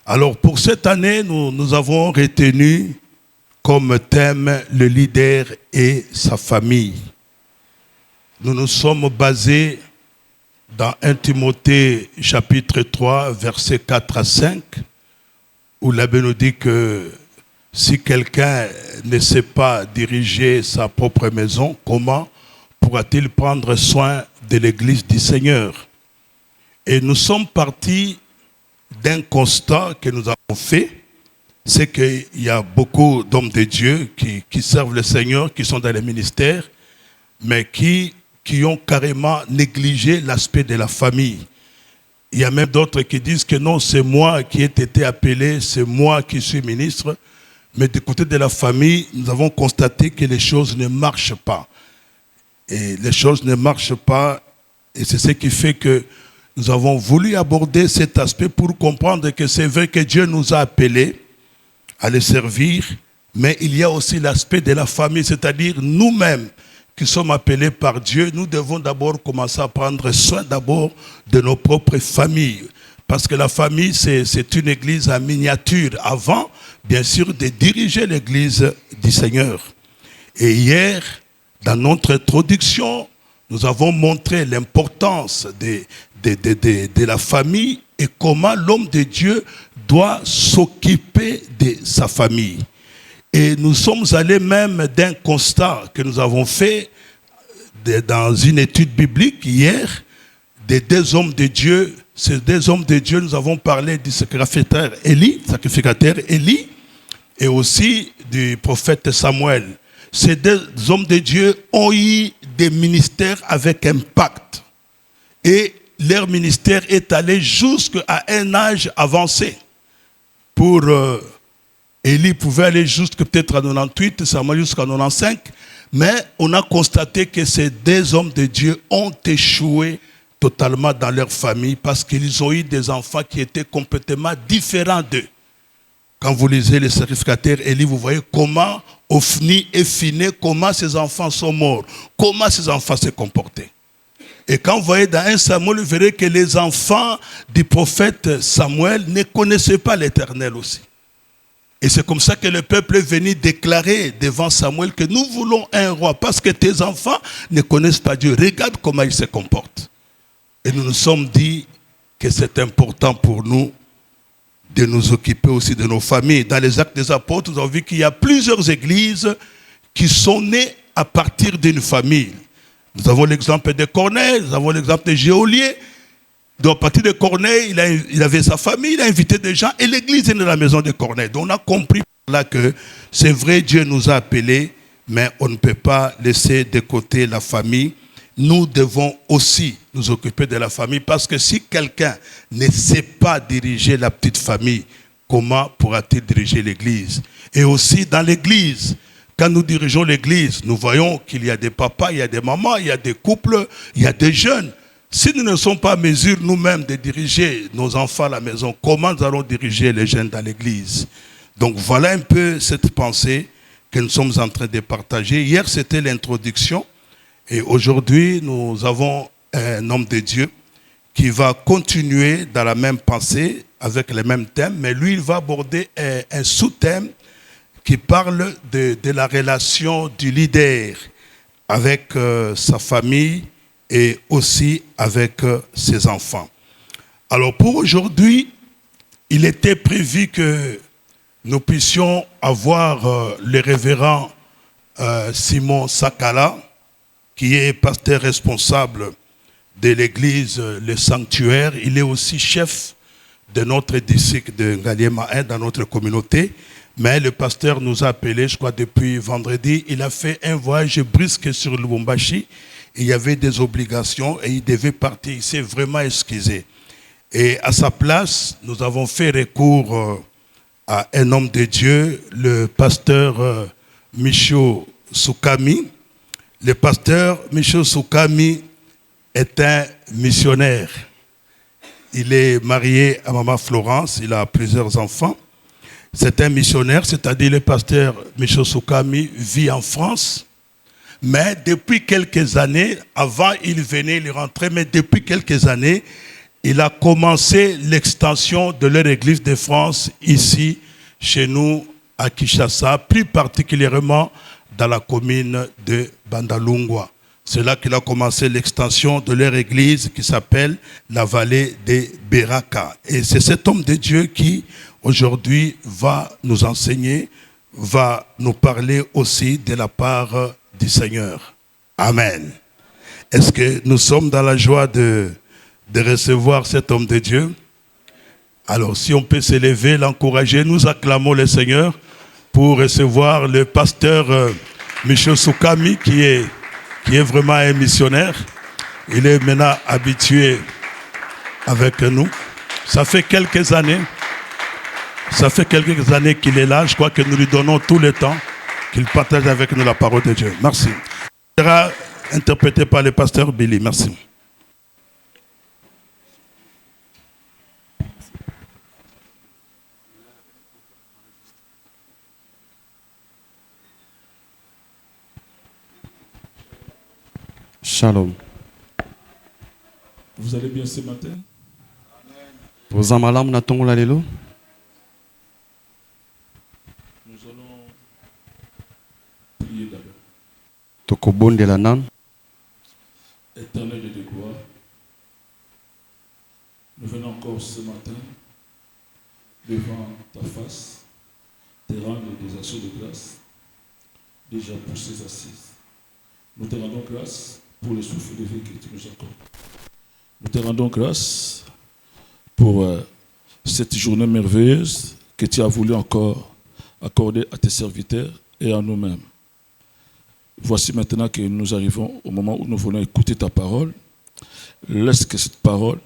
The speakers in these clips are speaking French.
Alors pour cette année, nous avons retenu comme thème le leader et sa famille. Nous nous sommes basés dans 1 Timothée chapitre 3, versets 4 à 5, où la Bible nous dit que si quelqu'un ne sait pas diriger sa propre maison, comment pourra-t-il prendre soin de l'église du Seigneur? Et nous sommes partis d'un constat que nous avons fait, c'est qu'il y a beaucoup d'hommes de Dieu qui servent le Seigneur, qui sont dans les ministères, mais qui ont carrément négligé l'aspect de la famille. Il y a même d'autres qui disent que non, c'est moi qui ai été appelé, c'est moi qui suis ministre. Mais du côté de la famille, nous avons constaté que les choses ne marchent pas. Et les choses ne marchent pas, et c'est ce qui fait que nous avons voulu aborder cet aspect pour comprendre que c'est vrai que Dieu nous a appelés à le servir, mais il y a aussi l'aspect de la famille, c'est-à-dire nous-mêmes qui sommes appelés par Dieu, nous devons d'abord commencer à prendre soin d'abord de nos propres familles. Parce que la famille, c'est une église en miniature avant, bien sûr, de diriger l'église du Seigneur. Et hier, dans notre introduction, nous avons montré l'importance de la famille et comment l'homme de Dieu doit s'occuper de sa famille. Et nous sommes allés même d'un constat que nous avons fait dans une étude biblique hier, des deux hommes de Dieu. Ces deux hommes de Dieu, nous avons parlé du sacrificateur Élie et aussi du prophète Samuel. Ces deux hommes de Dieu ont eu des ministères avec impact. Et leur ministère est allé jusqu'à un âge avancé. Pour Élie pouvait aller jusqu'à peut-être à 98, Samuel jusqu'à 95. Mais on a constaté que ces deux hommes de Dieu ont échoué totalement dans leur famille parce qu'ils ont eu des enfants qui étaient complètement différents d'eux. Quand vous lisez les sacrificateurs Élie, vous voyez comment Ophni et Phiné, comment ces enfants sont morts, comment ces enfants se comportaient. Et quand vous voyez dans 1 Samuel, vous verrez que les enfants du prophète Samuel ne connaissaient pas l'Éternel aussi. Et c'est comme ça que le peuple est venu déclarer devant Samuel que nous voulons un roi parce que tes enfants ne connaissent pas Dieu. Regarde comment ils se comportent. Et nous nous sommes dit que c'est important pour nous de nous occuper aussi de nos familles. Dans les Actes des Apôtres, nous avons vu qu'il y a plusieurs églises qui sont nées à partir d'une famille. Nous avons l'exemple de Corneille, nous avons l'exemple de Géolier. Donc, à partir de Corneille, il avait sa famille, il a invité des gens, et l'église est dans la maison de Corneille. Donc, on a compris là que c'est vrai, Dieu nous a appelés, mais on ne peut pas laisser de côté la famille. Nous devons aussi nous occuper de la famille, parce que si quelqu'un ne sait pas diriger la petite famille, comment pourra-t-il diriger l'église? Et aussi dans l'église, quand nous dirigeons l'église, nous voyons qu'il y a des papas, il y a des mamans, il y a des couples, il y a des jeunes. Si nous ne sommes pas en mesure nous-mêmes de diriger nos enfants à la maison, comment nous allons diriger les jeunes dans l'église? Donc voilà un peu cette pensée que nous sommes en train de partager. Hier, c'était l'introduction. Et aujourd'hui, nous avons un homme de Dieu qui va continuer dans la même pensée, avec les mêmes thèmes, mais lui, il va aborder un sous-thème qui parle de la relation du leader avec sa famille et aussi avec ses enfants. Alors pour aujourd'hui, il était prévu que nous puissions avoir le révérend Simon Sakala, qui est pasteur responsable de l'église Le Sanctuaire. Il est aussi chef de notre district de Ngaliema 1 dans notre communauté. Mais le pasteur nous a appelés, je crois, depuis vendredi. Il a fait un voyage brusque sur Lubumbashi. Il y avait des obligations et il devait partir. Il s'est vraiment excusé. Et à sa place, nous avons fait recours à un homme de Dieu, le pasteur Micho Soukami. Le pasteur Micho Soukami est un missionnaire. Il est marié à maman Florence, il a plusieurs enfants. C'est un missionnaire, c'est-à-dire le pasteur Micho Soukami vit en France. Mais depuis quelques années, avant il venait, il rentrait, mais depuis quelques années, il a commencé l'extension de leur église de France ici, chez nous, à Kinshasa, plus particulièrement dans la commune de Bandalungwa. C'est là qu'il a commencé l'extension de leur église qui s'appelle la vallée des Beraka. Et c'est cet homme de Dieu qui, aujourd'hui, va nous enseigner, va nous parler aussi de la part du Seigneur. Amen. Est-ce que nous sommes dans la joie de recevoir cet homme de Dieu? Alors, si on peut s'élever, l'encourager, nous acclamons le Seigneur pour recevoir le pasteur Michel Soukami, qui est vraiment un missionnaire. Il est maintenant habitué avec nous. Ça fait quelques années qu'il est là. Je crois que nous lui donnons tout le temps qu'il partage avec nous la parole de Dieu. Merci. Il sera interprété par le pasteur Billy. Merci. Shalom. Vous allez bien ce matin? Vous en allez na tongo la lelo? Nous allons prier d'abord. Tokobonde la nan. Éternel de gloire, nous venons encore ce matin devant ta face, te rendre des actions de grâce, déjà pour ces assises. Nous te rendons grâce pour le souffle de vie que tu nous accordes. Nous te rendons grâce pour cette journée merveilleuse que tu as voulu encore accorder à tes serviteurs et à nous-mêmes. Voici maintenant que nous arrivons au moment où nous voulons écouter ta parole. Laisse que cette parole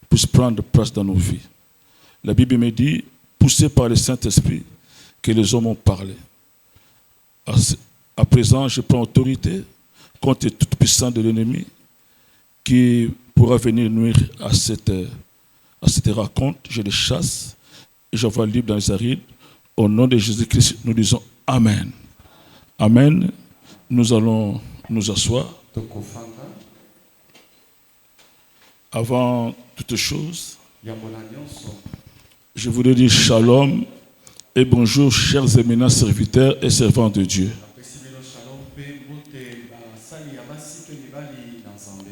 puisse prendre place dans nos vies. La Bible me dit, poussé par le Saint-Esprit, que les hommes ont parlé. À présent, je prends autorité contre toute puissance de l'ennemi qui pourra venir nuire à cette rencontre. Je les chasse et j'envoie libre dans les arides. Au nom de Jésus-Christ, nous disons Amen. Amen. Nous allons nous asseoir. Avant toute chose, je voudrais dire shalom et bonjour, chers éminents serviteurs et servants de Dieu.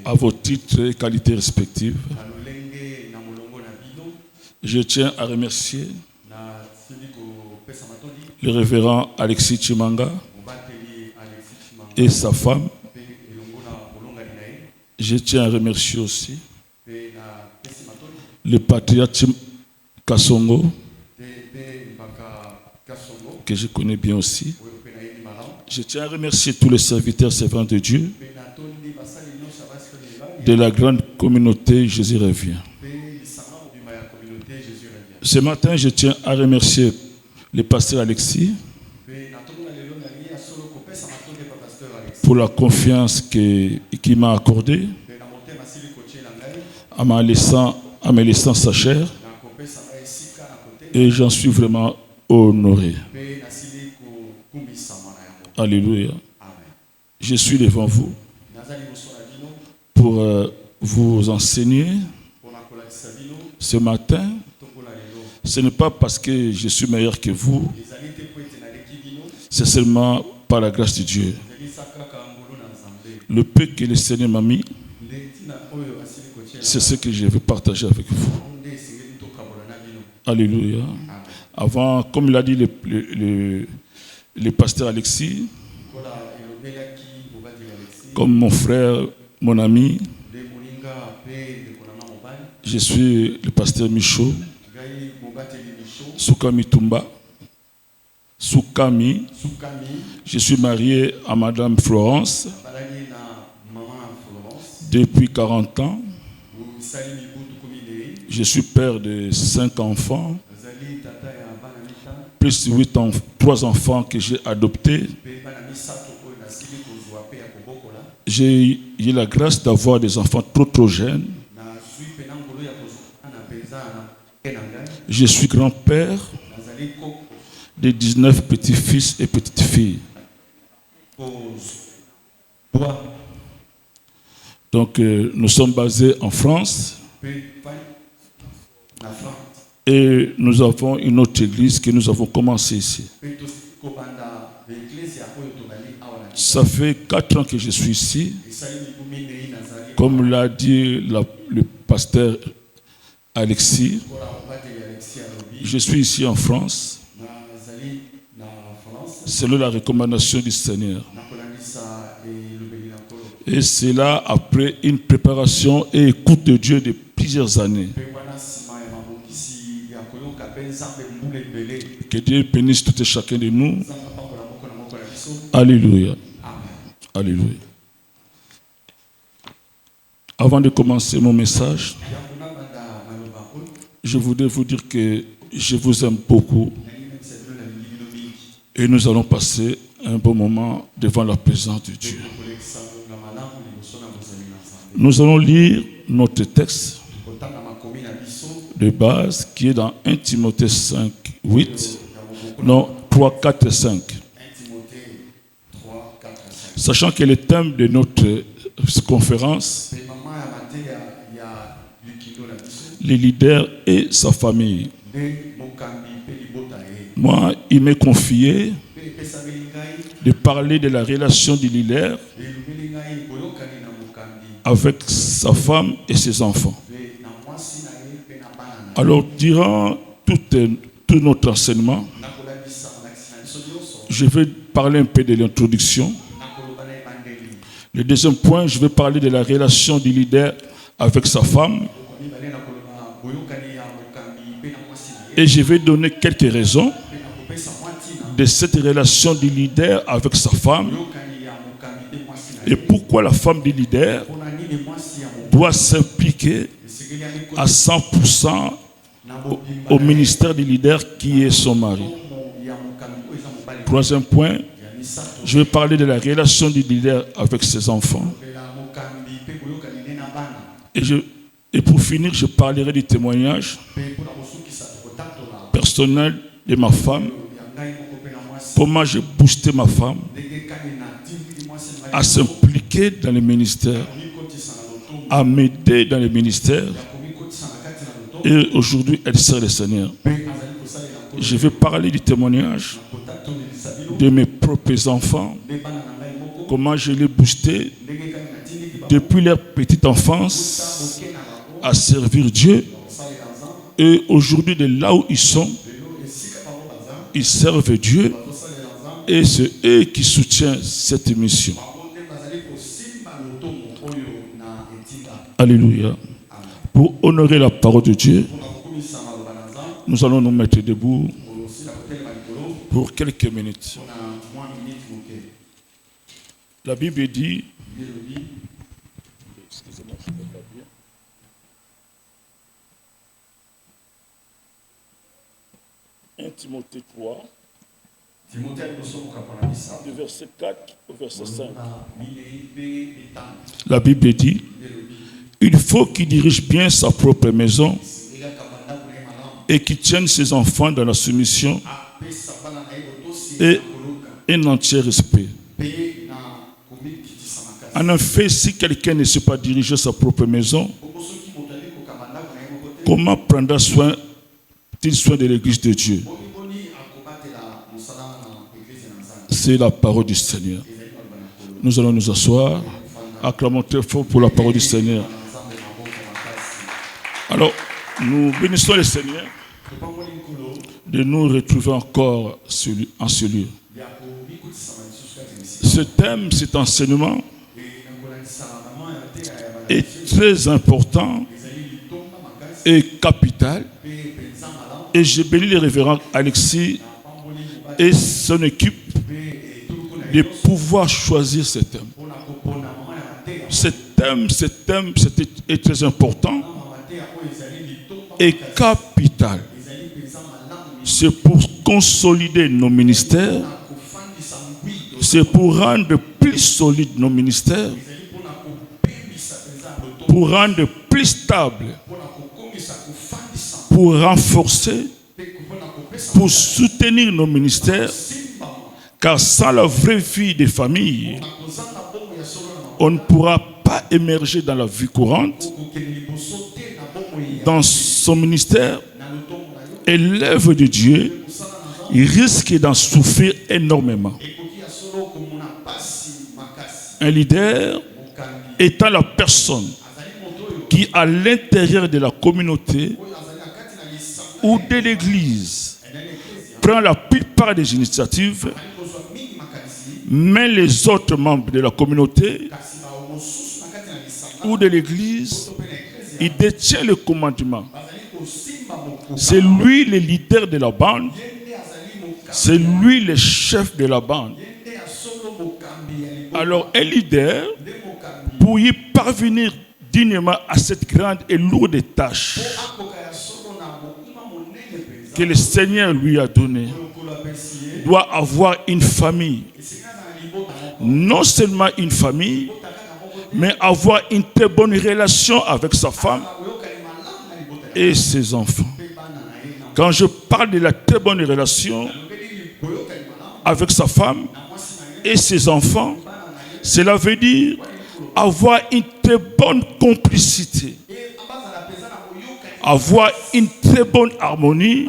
À vos titres et qualités respectives, je tiens à remercier le révérend Alexis Chimanga et sa femme. Je tiens à remercier aussi le patriarche Kassongo, que je connais bien aussi. Je tiens à remercier tous les serviteurs servants de Dieu de la grande communauté Jésus revient. Ce matin, je tiens à remercier le pasteur Alexis pour la confiance qu'il m'a accordée en me laissant sa chair, et j'en suis vraiment honoré. Alléluia. Je suis devant vous pour vous enseigner ce matin. Ce n'est pas parce que je suis meilleur que vous, c'est seulement par la grâce de Dieu. Le peu que le Seigneur m'a mis, c'est ce que je veux partager avec vous. Alléluia. Avant, comme l'a dit le pasteur Alexis, comme mon frère, mon ami, je suis le pasteur Michaud Soukami Tumba. Soukami. Je suis marié à Madame Florence depuis 40 ans. Je suis père de 5 enfants, plus 3 enfants que j'ai adoptés. J'ai eu la grâce d'avoir des enfants trop jeunes. Je suis grand-père de 19 petits-fils et petites-filles. Donc, nous sommes basés en France. Et nous avons une autre église que nous avons commencé ici. Ça fait 4 ans que je suis ici. Comme l'a dit le pasteur Alexis, je suis ici en France, selon la recommandation du Seigneur. Et c'est là après une préparation et écoute de Dieu de plusieurs années. Que Dieu bénisse tout et chacun de nous. Alléluia. Alléluia. Avant de commencer mon message, je voudrais vous dire que je vous aime beaucoup et nous allons passer un bon moment devant la présence de Dieu. Nous allons lire notre texte de base qui est dans 1 Timothée 5, 8, non, 3, 4 et 5. Sachant que le thème de notre conférence, les leaders et sa famille. Moi, il m'est confié de parler de la relation du leader avec sa femme et ses enfants. Alors, durant tout notre enseignement, je vais parler un peu de l'introduction. Le deuxième point, je vais parler de la relation du leader avec sa femme. Et je vais donner quelques raisons de cette relation du leader avec sa femme et pourquoi la femme du leader doit s'impliquer à 100% au ministère du leader qui est son mari. Troisième point, je vais parler de la relation du leader avec ses enfants. Et pour finir, je parlerai du témoignage personnel de ma femme. Comment j'ai boosté ma femme à s'impliquer dans le ministère, à m'aider dans le ministère. Et aujourd'hui, elle sert le Seigneur. Je vais parler du témoignage de mes propres enfants. Comment je l'ai boosté depuis leur petite enfance à servir Dieu. Et aujourd'hui, de là où ils sont, ils servent Dieu. Et c'est eux qui soutiennent cette mission. Alléluia. Pour honorer la parole de Dieu, nous allons nous mettre debout pour quelques minutes. La Bible dit, excusez-moi, je ne peux pas bien. 1 Timothée 3, du verset 4 au verset 5. La Bible dit, il faut qu'il dirige bien sa propre maison et qu'il tienne ses enfants dans la soumission et un entier respect. En effet, si quelqu'un ne sait pas diriger sa propre maison, comment prendra-t-il soin de l'église de Dieu? C'est la parole du Seigneur. Nous allons nous asseoir. Acclamons très fort pour la parole du Seigneur. Alors, nous bénissons le Seigneur de nous retrouver encore en ce lieu. Ce thème, cet enseignement est très important et capital. Et je bénis le révérend Alexis et son équipe de pouvoir choisir ce thème. Ce thème est très important et capital. C'est pour consolider nos ministères, c'est pour rendre plus solides nos ministères, pour rendre plus stable, pour renforcer, pour soutenir nos ministères, car sans la vraie vie des familles, on ne pourra pas émerger dans la vie courante, dans son ministère et l'œuvre de Dieu, il risque d'en souffrir énormément. Un leader étant la personne qui, à l'intérieur de la communauté ou de l'église, prend la plupart des initiatives, mais les autres membres de la communauté ou de l'église, il détient le commandement. C'est lui le leader de la bande, c'est lui le chef de la bande. Alors un leader, pour y parvenir dignement à cette grande et lourde tâche que le Seigneur lui a donnée, doit avoir une famille. Non seulement une famille, mais avoir une très bonne relation avec sa femme et ses enfants. Quand je parle de la très bonne relation avec sa femme et ses enfants, cela veut dire avoir une très bonne complicité, avoir une très bonne harmonie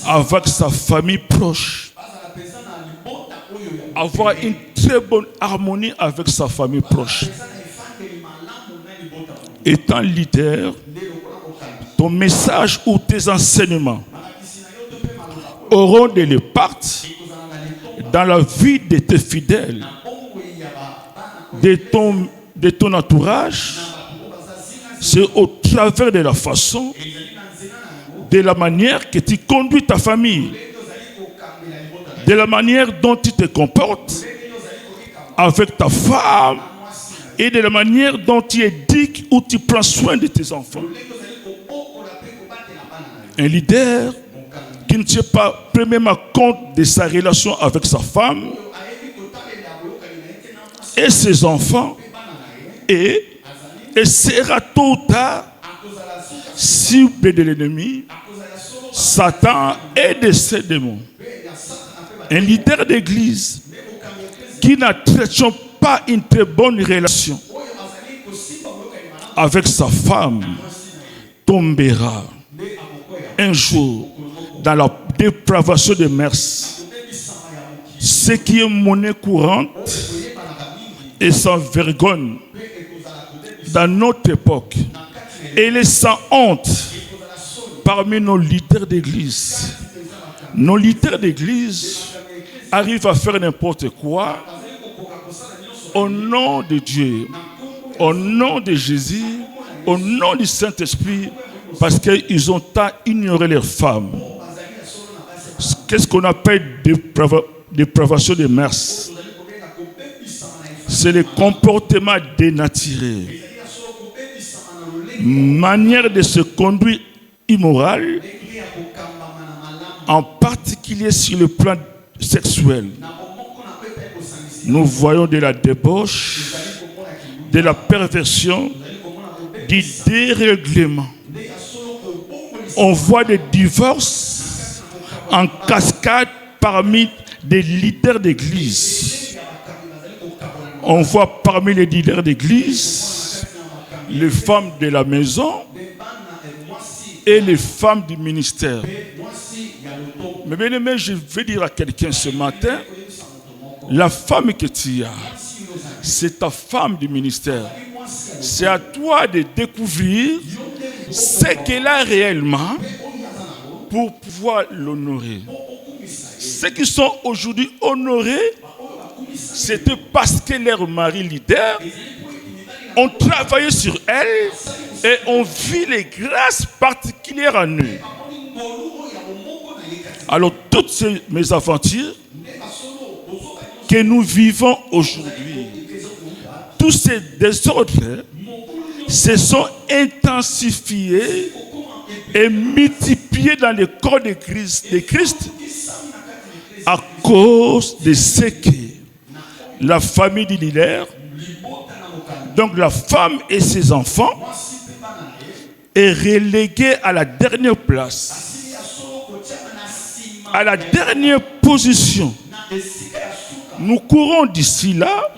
avec sa famille proche, avoir une très bonne harmonie avec sa famille proche. Étant leader, ton message ou tes enseignements auront de l'impact dans la vie de tes fidèles, de ton entourage. C'est au travers de la façon, de la manière que tu conduis ta famille, de la manière dont tu te comportes avec ta femme et de la manière dont tu éduques ou tu prends soin de tes enfants. Un leader qui ne tient pas premièrement compte de sa relation avec sa femme et ses enfants et sera tôt ou tard cible de l'ennemi, Satan et de ses démons. Un leader d'église qui n'entretient pas une très bonne relation avec sa femme tombera un jour dans la dépravation des mœurs, ce qui est monnaie courante et sans vergogne dans notre époque. Et les sans honte parmi nos leaders d'église. Nos leaders d'église arrivent à faire n'importe quoi au nom de Dieu, au nom de Jésus, au nom du Saint-Esprit, parce qu'ils ont tant ignoré leurs femmes. Qu'est-ce qu'on appelle dépravation des mœurs? C'est le comportement dénaturé, manière de se conduire immorale, en particulier sur le plan sexuel. Nous voyons de la débauche, de la perversion, du dérèglement. On voit des divorces en cascade parmi des leaders d'église. On voit parmi les leaders d'église les femmes de la maison et les femmes du ministère. Mais bien aimé, je vais dire à quelqu'un ce matin, la femme que tu as, c'est ta femme du ministère. C'est à toi de découvrir ce qu'elle a réellement pour pouvoir l'honorer. Ceux qui sont aujourd'hui honorés, c'était parce que leur mari leader ont travaillé sur elle et ont vu les grâces particulières en eux. Alors toutes ces mésaventures que nous vivons aujourd'hui, tous ces désordres se sont intensifiés et multipliés dans le corps de Christ à cause de ce que la famille du leader, donc la femme et ses enfants, est reléguée à la dernière place, à la dernière position. Nous courons d'ici là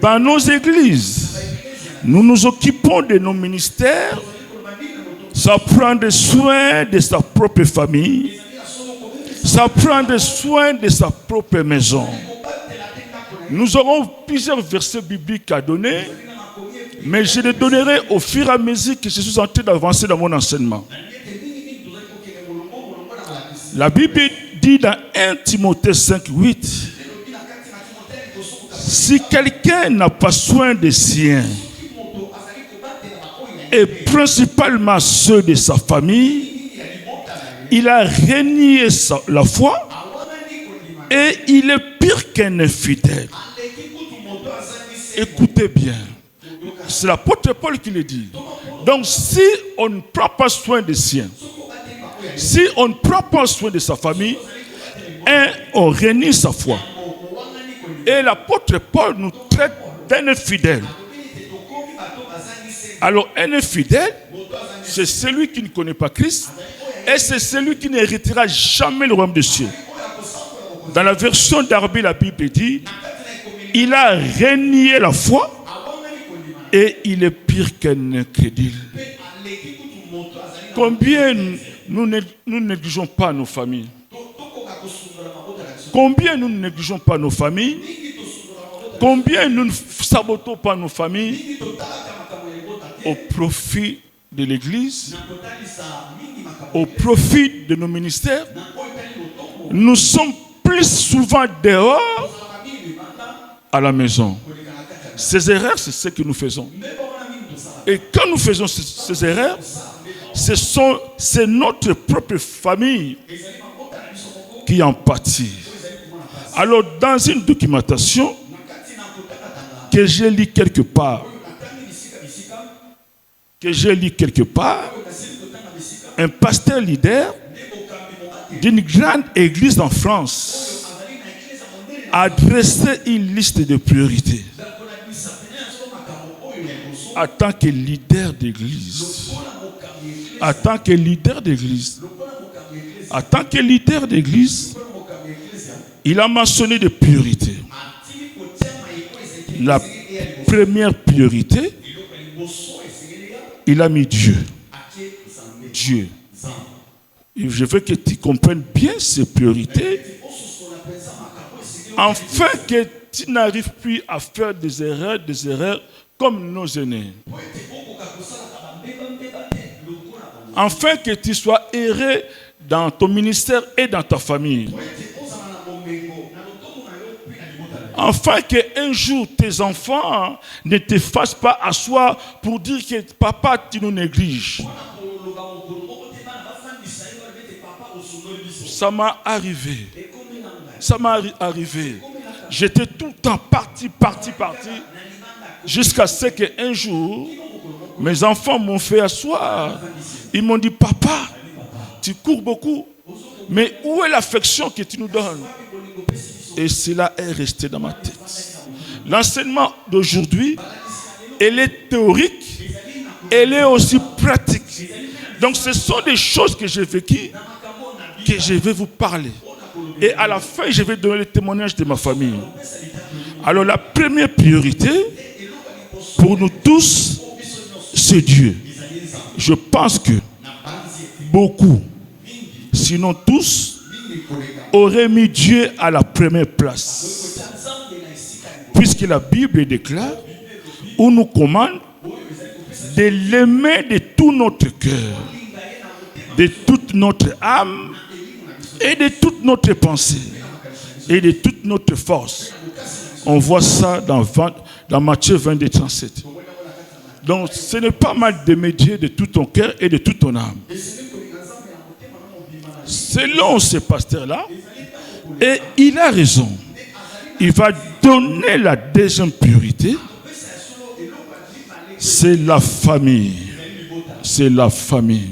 dans nos églises. Nous nous occupons de nos ministères Ça prend soin de sa propre famille. Ça prend soin de sa propre maison. Nous aurons plusieurs versets bibliques à donner, mais je les donnerai au fur et à mesure que je suis en train d'avancer dans mon enseignement. La Bible dit dans 1 Timothée 5:8, si quelqu'un n'a pas soin des siens, et principalement ceux de sa famille, il a renié la foi et il est pire qu'un infidèle. Écoutez bien, c'est l'apôtre Paul qui le dit. Donc si on ne prend pas soin des siens, si on ne prend pas soin de sa famille, on renie sa foi. Et l'apôtre Paul nous traite d'un infidèle. Alors un infidèle, c'est celui qui ne connaît pas Christ et c'est celui qui n'héritera jamais le royaume des cieux. Dans la version d'Arbi, la Bible dit, il a renié la foi et il est pire qu'un incrédule. Combien nous ne négligeons pas nos familles? Combien nous ne négligeons pas nos familles? Combien nous ne sabotons pas nos familles au profit de l'Église, au profit de nos ministères? Nous sommes plus souvent dehors à la maison. Ces erreurs, c'est ce que nous faisons. Et quand nous faisons ces erreurs, c'est notre propre famille qui en pâtit. Alors, dans une documentation que j'ai lu quelque part, un pasteur leader d'une grande église en France a dressé une liste de priorités en tant que leader d'église. En tant que leader d'église. En tant que leader d'église, il a mentionné des priorités. La première priorité, il a mis Dieu. Dieu. Et je veux que tu comprennes bien ces priorités, afin que tu n'arrives plus à faire des erreurs comme nos aînés. Afin que tu sois erré dans ton ministère et dans ta famille. Afin qu'un jour tes enfants ne te fassent pas asseoir pour dire que papa, tu nous négliges. Ça m'est arrivé. Ça m'est arrivé. J'étais tout le temps parti. Jusqu'à ce qu'un jour, mes enfants m'ont fait asseoir. Ils m'ont dit, papa, tu cours beaucoup. Mais où est l'affection que tu nous donnes? Et cela est resté dans ma tête. L'enseignement d'aujourd'hui, elle est théorique, elle est aussi pratique. Donc ce sont des choses que j'ai vécues, que je vais vous parler. Et à la fin, je vais donner le témoignage de ma famille. Alors la première priorité, pour nous tous, c'est Dieu. Je pense que beaucoup, sinon tous, auraient mis Dieu à la première place. Puisque la Bible déclare, ou nous commande, de l'aimer de tout notre cœur, de toute notre âme, et de toute notre pensée, et de toute notre force. On voit ça dans Matthieu 22, 37. Donc, ce n'est pas mal d'aimer Dieu de tout ton cœur et de toute ton âme. Selon ce pasteur-là, et il a raison, il va donner la deuxième priorité, c'est la famille. C'est la famille.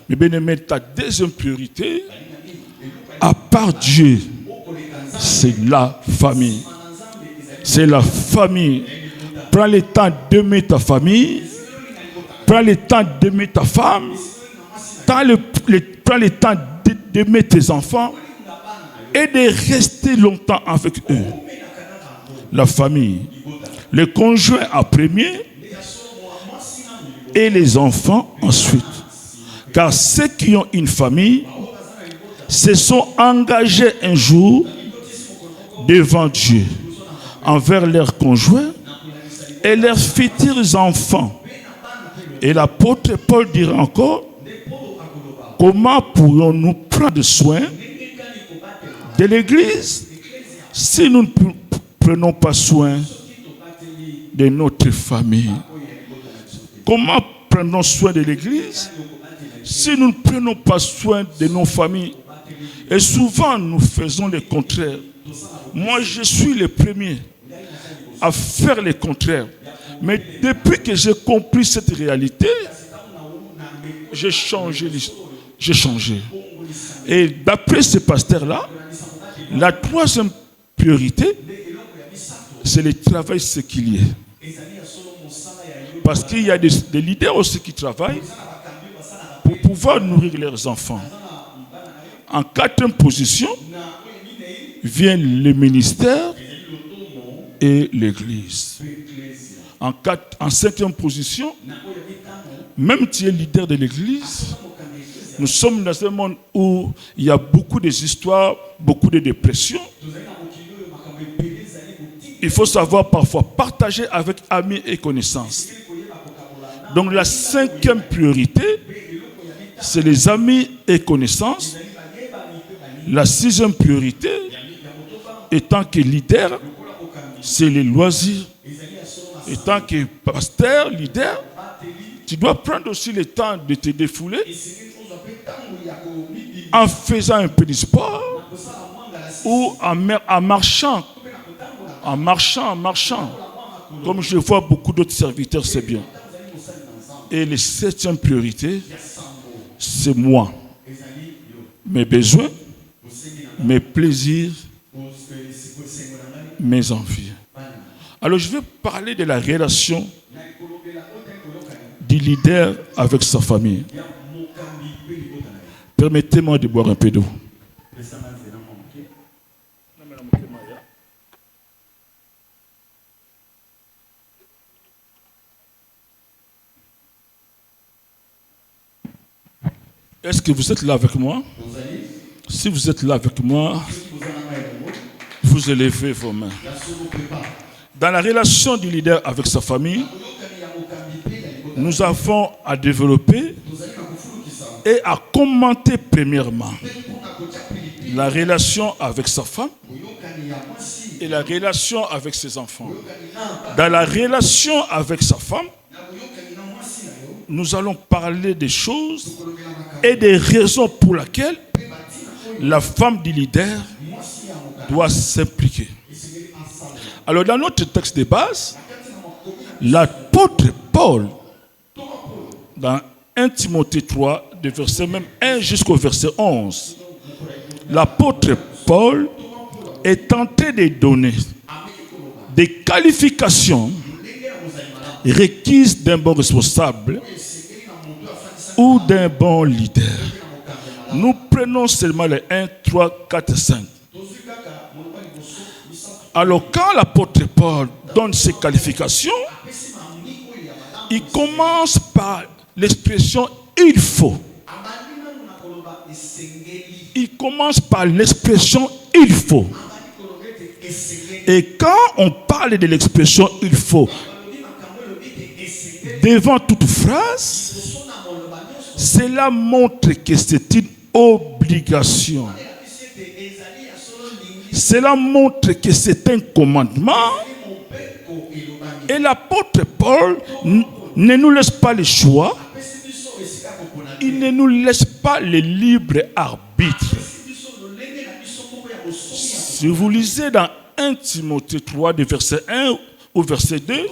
Mais bien aimé, ta deuxième priorité, à part Dieu, c'est la famille. C'est la famille. Prends le temps d'aimer ta famille. Prends le temps d'aimer ta femme. Prends le temps d'aimer tes enfants. Et de rester longtemps avec eux. La famille. Le conjoint en premier. Et les enfants ensuite. Car ceux qui ont une famille se sont engagés un jour devant Dieu, envers leurs conjoints et leurs futurs enfants. Et l'apôtre Paul dira encore, comment pourrions-nous prendre soin de l'Église si nous ne prenons pas soin de notre famille? Comment prenons soin de l'Église si nous ne prenons pas soin de nos familles? Et souvent, nous faisons le contraire. Moi, je suis le premier à faire le contraire. Mais depuis que j'ai compris cette réalité, j'ai changé. J'ai changé. Et d'après ce pasteur-là, la troisième priorité, c'est le travail séculier. Parce qu'il y a des leaders aussi qui travaillent pour pouvoir nourrir leurs enfants. En quatrième position, vient le ministère et l'Église. En cinquième position, même tu es leader de l'Église, nous sommes dans un monde où il y a beaucoup d'histoires, beaucoup de dépressions. Il faut savoir parfois partager avec amis et connaissances. Donc la cinquième priorité, c'est les amis et connaissances. La sixième priorité, étant que leader, c'est les loisirs. Étant que pasteur, leader, tu dois prendre aussi le temps de te défouler en faisant un peu de sport ou en marchant. En marchant. Comme je vois beaucoup d'autres serviteurs, c'est bien. Et la septième priorité, c'est moi. Mes besoins, mes plaisirs, mes envies. Alors je vais parler de la relation du leader avec sa famille. Permettez-moi de boire un peu d'eau. Est-ce que vous êtes là avec moi? Si vous êtes là avec moi, vous élevez vos mains. Dans la relation du leader avec sa famille, nous avons à développer et à commenter premièrement la relation avec sa femme et la relation avec ses enfants. Dans la relation avec sa femme, nous allons parler des choses et des raisons pour lesquelles la femme du leader doit s'impliquer. Alors dans notre texte de base, l'apôtre Paul, dans 1 Timothée 3, de verset même 1 jusqu'au verset 11, l'apôtre Paul est en train de donner des qualifications requises d'un bon responsable ou d'un bon leader. Nous prenons seulement les 1, 3, 4, 5. Alors quand l'apôtre Paul donne ses qualifications, il commence par l'expression « il faut ». Il commence par l'expression « il faut ». Et quand on parle de l'expression « il faut », devant toute phrase, cela montre que c'est une obligation. Cela montre que c'est un commandement. Et l'apôtre Paul ne nous laisse pas le choix. Il ne nous laisse pas le libre arbitre. Si vous lisez dans 1 Timothée 3, de verset 1 au verset 2,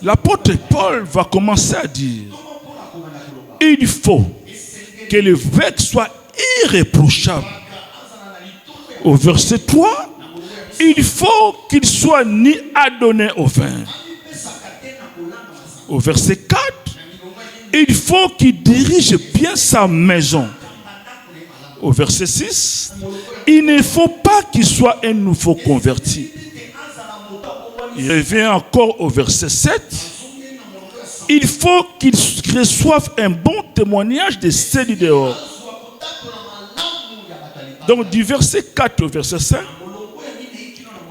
l'apôtre Paul va commencer à dire « Il faut que l'évêque soit irréprochable ». Au verset 3, il faut qu'il soit ni adonné au vin. Au verset 4, il faut qu'il dirige bien sa maison. Au verset 6, il ne faut pas qu'il soit un nouveau converti. Il revient encore au verset 7. il faut qu'ils reçoivent un bon témoignage de ceux du dehors. Donc du verset 4 au verset 5,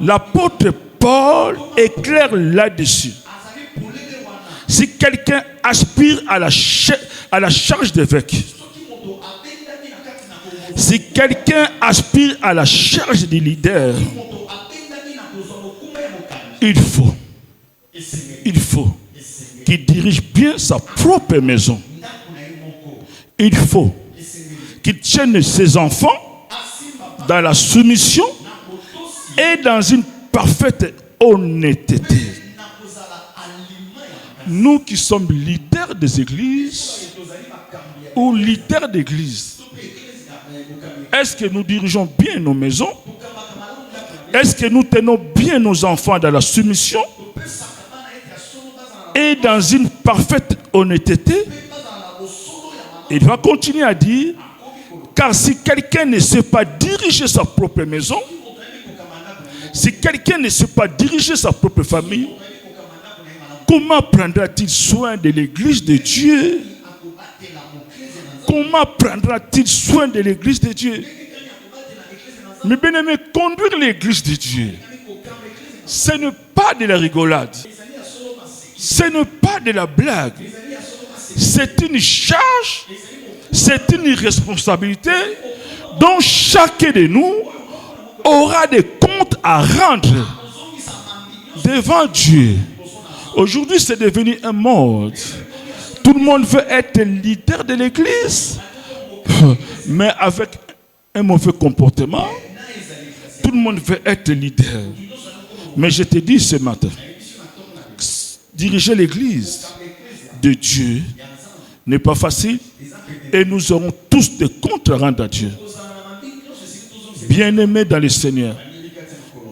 l'apôtre Paul éclaire là-dessus. Si quelqu'un aspire à la charge d'évêque, si quelqu'un aspire à la charge de leader, il faut qu'il dirige bien sa propre maison. Il faut qu'il tienne ses enfants dans la soumission et dans une parfaite honnêteté. Nous qui sommes leaders des églises ou leaders d'église, est-ce que nous dirigeons bien nos maisons? Est-ce que nous tenons bien nos enfants dans la soumission et dans une parfaite honnêteté? Il va continuer à dire, car si quelqu'un ne sait pas diriger sa propre maison, si quelqu'un ne sait pas diriger sa propre famille, comment prendra-t-il soin de l'église de Dieu? Comment prendra-t-il soin de l'église de Dieu? Mes bien-aimés, conduire l'église de Dieu, ce n'est pas de la rigolade. Ce n'est pas de la blague. C'est une charge, c'est une responsabilité dont chacun de nous aura des comptes à rendre devant Dieu. Aujourd'hui, c'est devenu un mode. Tout le monde veut être leader de l'église, mais avec un mauvais comportement. Tout le monde veut être leader. Mais je te dis ce matin, diriger l'église de Dieu n'est pas facile et nous aurons tous des comptes à rendre à Dieu. Bien-aimés dans le Seigneur,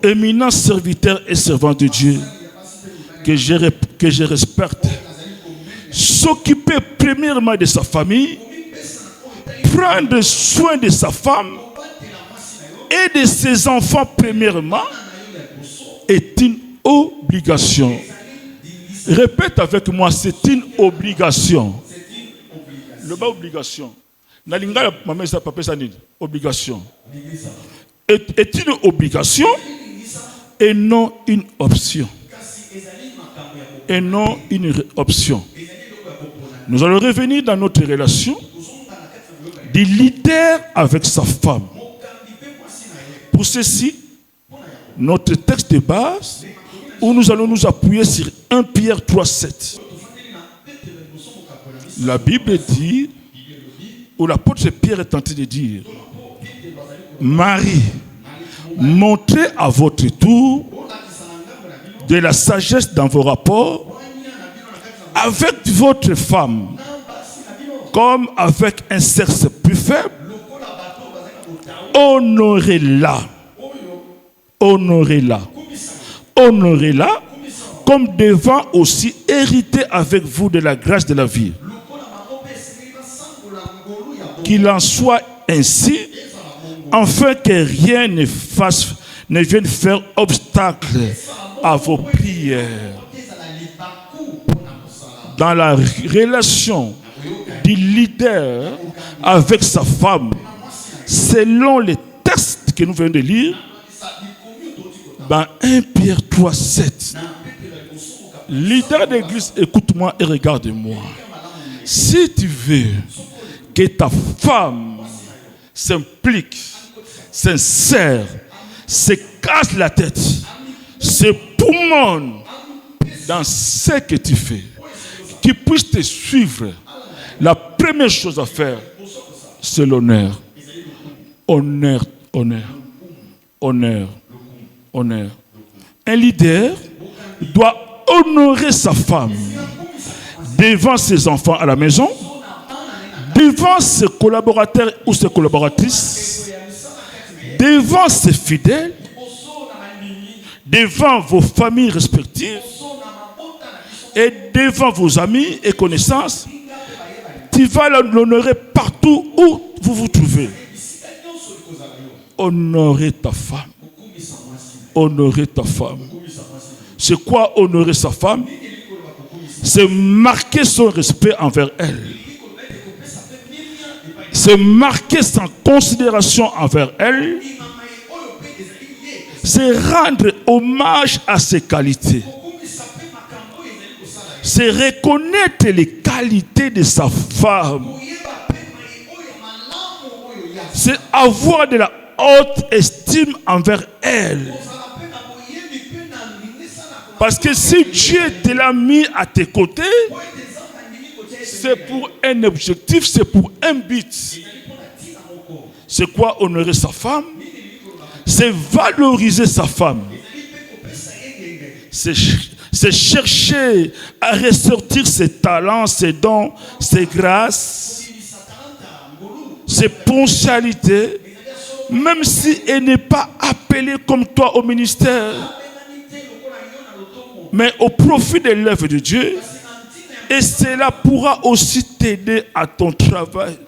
éminents serviteurs et servants de Dieu, que je respecte, s'occuper premièrement de sa famille, prendre soin de sa femme et de ses enfants premièrement, est une obligation. Répète avec moi, c'est une obligation. Le bas obligation. Obligation. Est une obligation et non une option. Et non une option. Nous allons revenir dans notre relation du leader avec sa femme. Pour ceci, notre texte de base, où nous allons nous appuyer sur 1 Pierre 3,7. La Bible dit, où l'apôtre Pierre est tenté de dire, Marie, montrez à votre tour de la sagesse dans vos rapports avec votre femme, comme avec un sexe plus faible. Honorez-la. Honorez-la. Honorez-la comme devant aussi hériter avec vous de la grâce de la vie. Qu'il en soit ainsi, afin que rien ne vienne faire obstacle à vos prières. Dans la relation du leader avec sa femme, selon les textes que nous venons de lire, dans 1 Pierre 3,7, leader d'église, écoute-moi et regarde-moi. Si tu veux que ta femme s'implique, sincère, se casse la tête, se poumonne dans ce que tu fais, qu'il puisse te suivre, la première chose à faire, c'est l'honneur. Honneur, honneur, honneur, honneur. Un leader doit honorer sa femme devant ses enfants à la maison, devant ses collaborateurs ou ses collaboratrices, devant ses fidèles, devant vos familles respectives et devant vos amis et connaissances. Tu vas l'honorer partout où vous vous trouvez. Honorer ta femme. Honorer ta femme. C'est quoi honorer sa femme? c'est marquer son respect envers elle. C'est marquer sa considération envers elle. C'est rendre hommage à ses qualités. C'est reconnaître les qualités de sa femme. C'est avoir de la haute estime envers elle. Parce que si Dieu te l'a mis à tes côtés, c'est pour un objectif, c'est pour un but. C'est quoi honorer sa femme? C'est valoriser sa femme. C'est chercher à ressortir ses talents, ses dons, ses grâces, ses potentialités, même si elle n'est pas appelée comme toi au ministère, mais au profit de l'œuvre de Dieu. Et cela pourra aussi t'aider à ton travail.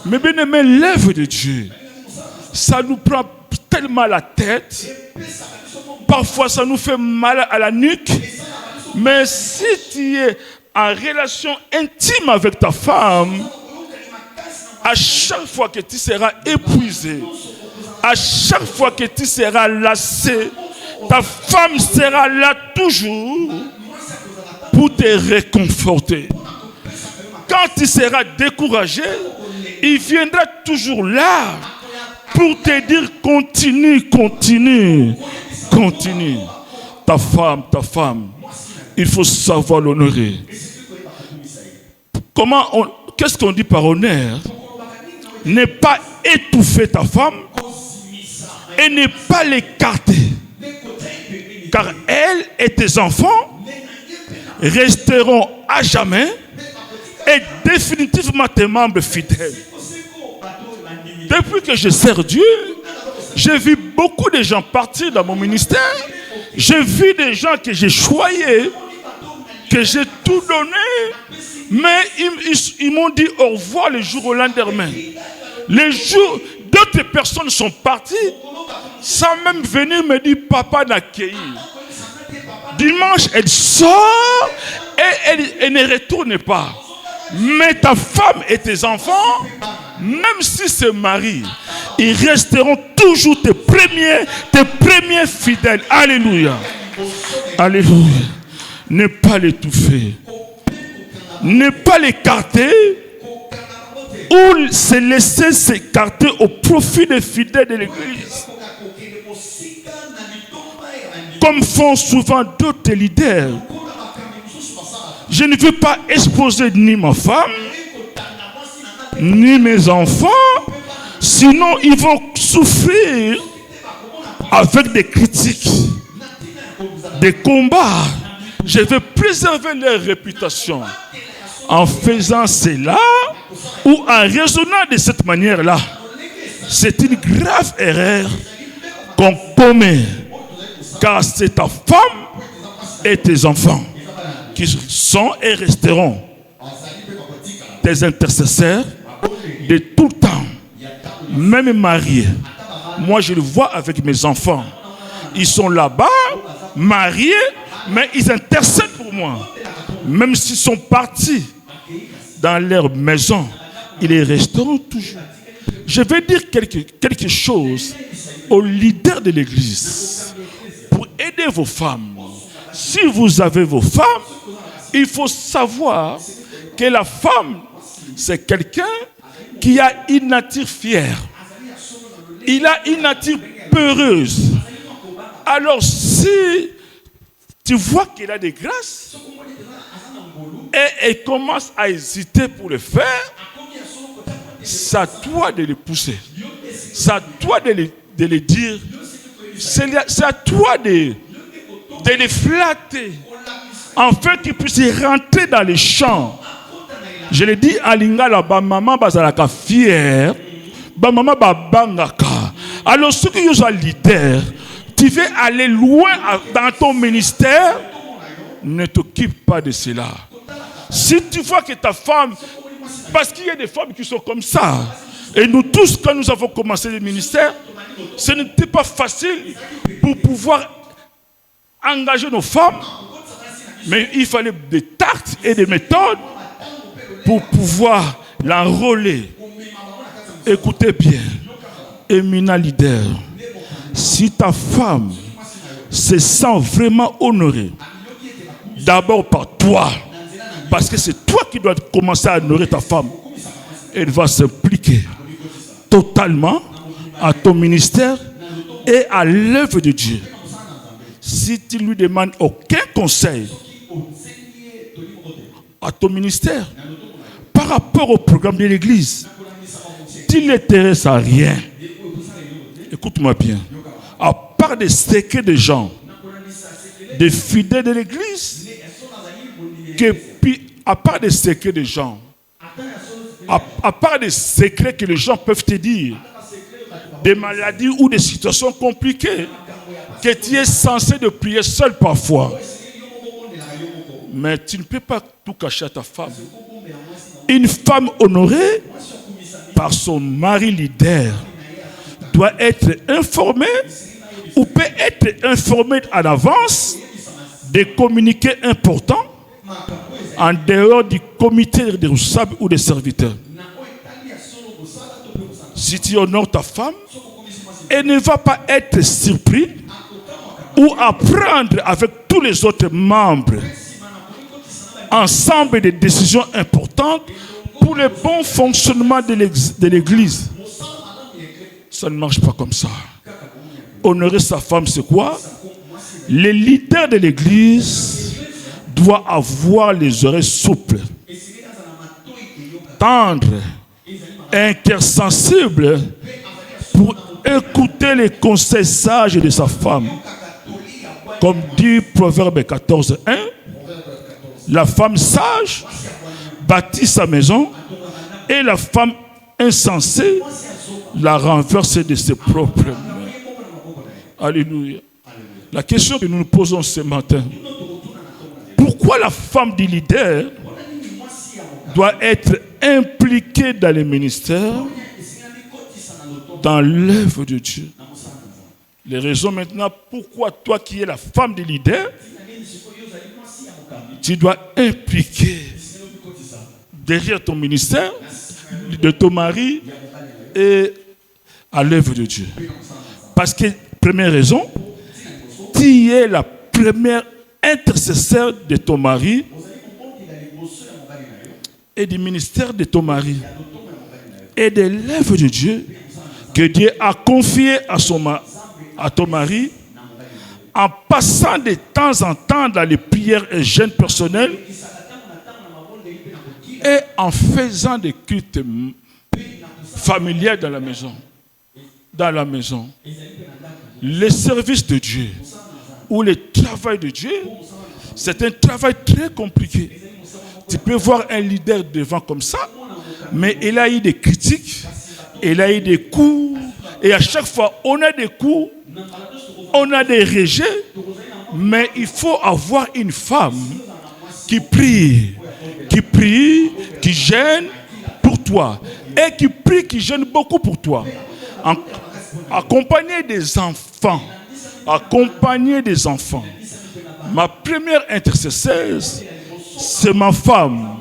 Mais bien aimé, l'œuvre de Dieu, ça nous prend tellement la tête. Parfois, ça nous fait mal à la nuque. Mais si tu es en relation intime avec ta femme, à chaque fois que tu seras épuisé, à chaque fois que tu seras lassé, ta femme sera là toujours pour te réconforter. Quand tu seras découragé, il viendra toujours là pour te dire continue, continue, continue. Ta femme, il faut savoir l'honorer. Qu'est-ce qu'on dit par honneur? Ne pas étouffer ta femme et ne pas l'écarter. Car elle et tes enfants resteront à jamais et définitivement tes membres fidèles. Depuis que je sers Dieu, j'ai vu beaucoup de gens partir dans mon ministère. J'ai vu des gens que j'ai choyés, que j'ai tout donné, mais ils m'ont dit au revoir le jour au lendemain. Les jours, d'autres personnes sont parties sans même venir me dire papa d'accueillir. Dimanche, elle sort et elle ne retourne pas. Mais ta femme et tes enfants, même si c'est mari, ils resteront toujours tes premiers fidèles. Alléluia. Alléluia. Ne pas l'étouffer. Ne pas l'écarter ou se laisser s'écarter au profit des fidèles de l'église. Comme font souvent d'autres leaders. Je ne veux pas exposer ni ma femme, ni mes enfants, sinon ils vont souffrir avec des critiques, des combats. Je veux préserver leur réputation. En faisant cela ou en raisonnant de cette manière-là, c'est une grave erreur qu'on commet. Car c'est ta femme et tes enfants qui sont et resteront tes intercesseurs de tout temps, même mariés. Moi, je le vois avec mes enfants. Ils sont là-bas, mariés, mais ils intercèdent pour moi. Même s'ils sont partis dans leur maison, ils resteront toujours. Je vais dire quelque chose aux leaders de l'église. Pour aider vos femmes, si vous avez vos femmes, il faut savoir que la femme, c'est quelqu'un qui a une nature fière. Il a une nature peureuse. Alors si tu vois qu'elle a des grâces et elle commence à hésiter pour le faire, c'est à toi de les pousser. C'est à toi de les dire. C'est à toi de les flatter afin qu'ils puissent rentrer dans les champs. Je le dis à Lingala, ba maman bazalaka fière, ba maman babangaka. Alors ceux qui sont leaders, tu veux aller loin dans ton ministère, ne t'occupe pas de cela. Si tu vois que ta femme, parce qu'il y a des femmes qui sont comme ça, et nous tous, quand nous avons commencé le ministère, ce n'était pas facile pour pouvoir engager nos femmes Mais il fallait des tactes et des méthodes pour pouvoir l'enrôler. Écoutez bien, éminent leader, si ta femme se sent vraiment honorée, d'abord par toi, parce que c'est toi qui dois commencer à honorer ta femme, elle va s'impliquer totalement à ton ministère et à l'œuvre de Dieu. Si tu lui demandes aucun conseil à ton ministère par rapport au programme de l'église, tu ne t'intéresses à rien. Écoute-moi bien. À part des secrets de gens, des fidèles de l'église, à part des secrets de gens, à part des secrets que les gens peuvent te dire, des maladies ou des situations compliquées, que tu es censé de prier seul parfois. Mais tu ne peux pas tout cacher à ta femme. Une femme honorée par son mari leader doit être informée ou peut être informée en avance des communiqués importants en dehors du comité des responsables ou des serviteurs. Si tu honores ta femme, elle ne va pas être surprise ou apprendre avec tous les autres membres ensemble des décisions importantes pour le bon fonctionnement de l'église. Ça ne marche pas comme ça. Honorer sa femme, c'est quoi? Le leader de l'église doit avoir les oreilles souples, tendres, intersensibles pour écouter les conseils sages de sa femme. Comme dit Proverbe 14:1, la femme sage bâtit sa maison et la femme insensée la renverse de ses propres mains. Alléluia. La question que nous nous posons ce matin, pourquoi la femme du leader doit être impliquée dans les ministères, dans l'œuvre de Dieu? Les raisons maintenant, pourquoi toi qui es la femme du leader, tu dois impliquer derrière ton ministère, de ton mari et à l'œuvre de Dieu. Parce que, première raison, tu es la première intercesseur de ton mari et du ministère de ton mari et de l'œuvre de Dieu que Dieu a confié à ton mari en passant de temps en temps dans les prières et jeûnes personnels et en faisant des cultes familiers dans la maison. Dans la maison. Le service de Dieu ou le travail de Dieu, c'est un travail très compliqué. Tu peux voir un leader devant comme ça, mais il a eu des critiques, il a eu des coups, et à chaque fois, on a des coups, on a des rejets, mais il faut avoir une femme qui prie, qui gêne pour toi, et qui prie, qui gêne beaucoup pour toi. Accompagner des enfants. Ma première intercesseuse, c'est ma femme.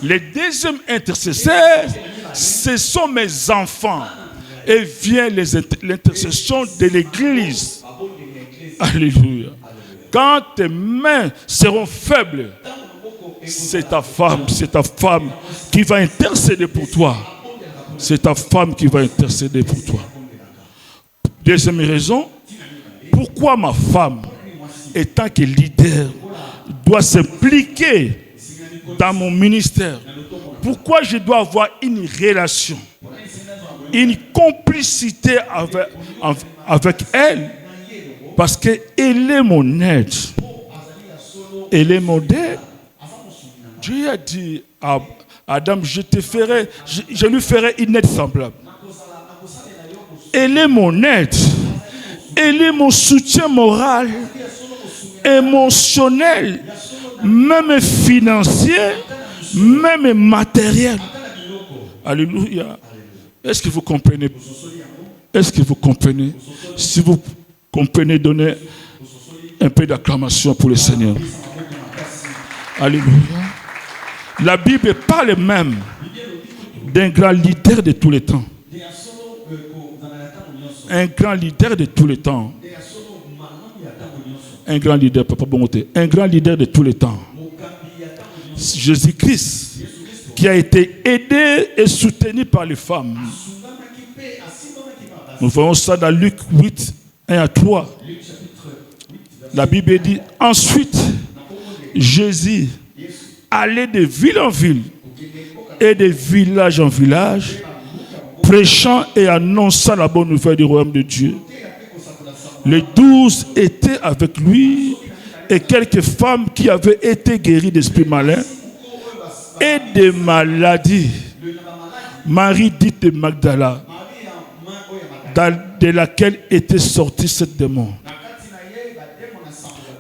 Les deuxièmes intercesseurs, ce sont mes enfants. Et vient l'intercession de l'église. Alléluia. Quand tes mains seront faibles, c'est ta femme qui va intercéder pour toi. C'est ta femme qui va intercéder pour toi. Deuxième raison, pourquoi ma femme, étant que leader, doit s'impliquer dans mon ministère? Pourquoi je dois avoir une relation, une complicité avec elle? Parce qu'elle est mon aide. Elle est mon aide. Dieu a dit à Adam, je lui ferai une aide semblable. Elle est mon aide. Elle est mon soutien moral, émotionnel, même financier, même matériel. Alléluia. Est-ce que vous comprenez? Est-ce que vous comprenez? Si vous comprenez, donnez un peu d'acclamation pour le Seigneur. Alléluia. La Bible parle même d'un grand leader de tous les temps. Un grand leader de tous les temps. Un grand leader, papa Bongote. Un grand leader de tous les temps. Jésus-Christ, qui a été aidé et soutenu par les femmes. Nous voyons ça dans Luc 8, 1 à 3. La Bible dit, ensuite, Jésus allait de ville en ville et de village en village, prêchant et annonçant la bonne nouvelle du royaume de Dieu. Les 12 étaient avec lui et quelques femmes qui avaient été guéries d'esprits malins et de maladies. Marie dite de Magdala, de laquelle était sorti cette démon.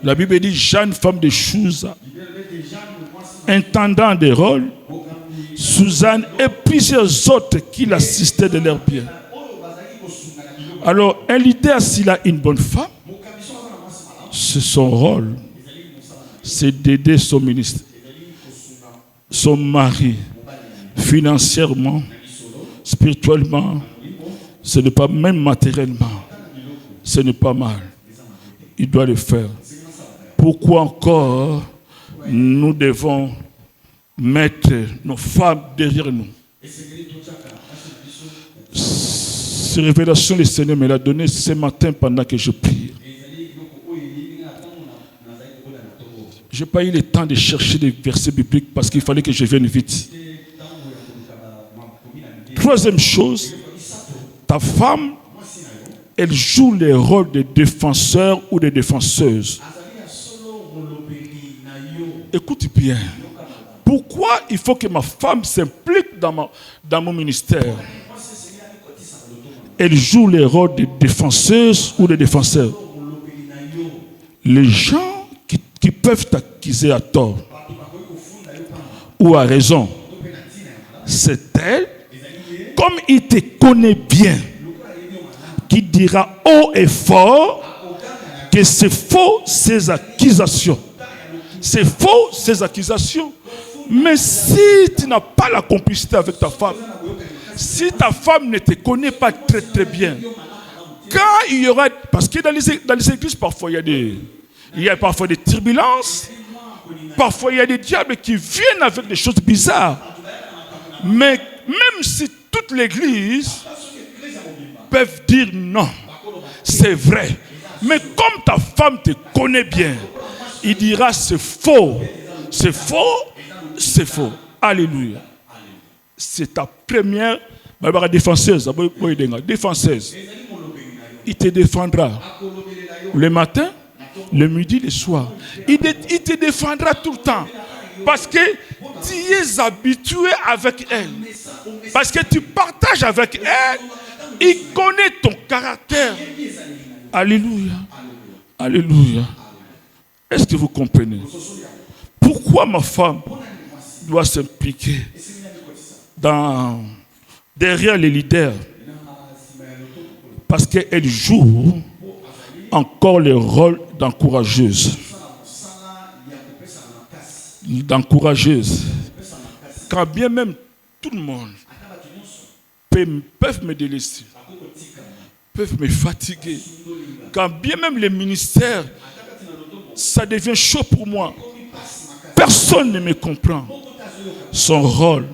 La Bible dit, Jeanne, femme de Chouza, intendant des rôles, Suzanne et plusieurs autres qui l'assistaient de leurs biens. Alors, un leader, s'il a une bonne femme, c'est son rôle, c'est d'aider son ministre, son mari, financièrement, spirituellement, ce n'est pas même matériellement, ce n'est pas mal. Il doit le faire. Pourquoi encore nous devons mettre nos femmes derrière nous? Cette révélation, le Seigneur me l'a donnée ce matin pendant que je prie. Je n'ai pas eu le temps de chercher des versets bibliques parce qu'il fallait que je vienne vite. Troisième chose, ta femme, elle joue le rôle de défenseur ou de défenseuse. Écoute bien. Pourquoi il faut que ma femme s'implique dans mon ministère? Elle joue le rôle de défenseuse ou de défenseur. Les gens qui peuvent t'accuser à tort ou à raison, c'est elle, comme il te connaît bien, qui dira haut et fort que c'est faux ces accusations. C'est faux ces accusations. Mais si tu n'as pas la complicité avec ta femme, si ta femme ne te connaît pas très très bien, quand il y aura... Parce que dans les églises, parfois il y a parfois des turbulences, parfois il y a des diables qui viennent avec des choses bizarres. Mais même si toute l'église peut dire non, c'est vrai. Mais comme ta femme te connaît bien, il dira c'est faux, c'est faux, c'est faux. Alléluia. C'est ta première défenseuse. Défenseuse. Il te défendra le matin, le midi, le soir. Il te défendra tout le temps. Parce que tu es habitué avec elle. Parce que tu partages avec elle. Il connaît ton caractère. Alléluia. Alléluia. Est-ce que vous comprenez? Pourquoi ma femme doit s'impliquer derrière les leaders? Parce qu'elle joue encore le rôle d'encourageuse. D'encourageuse. Quand bien même tout le monde peuvent me délaisser, peuvent me fatiguer, quand bien même les ministères, ça devient chaud pour moi, personne ne me comprend. Son rôle,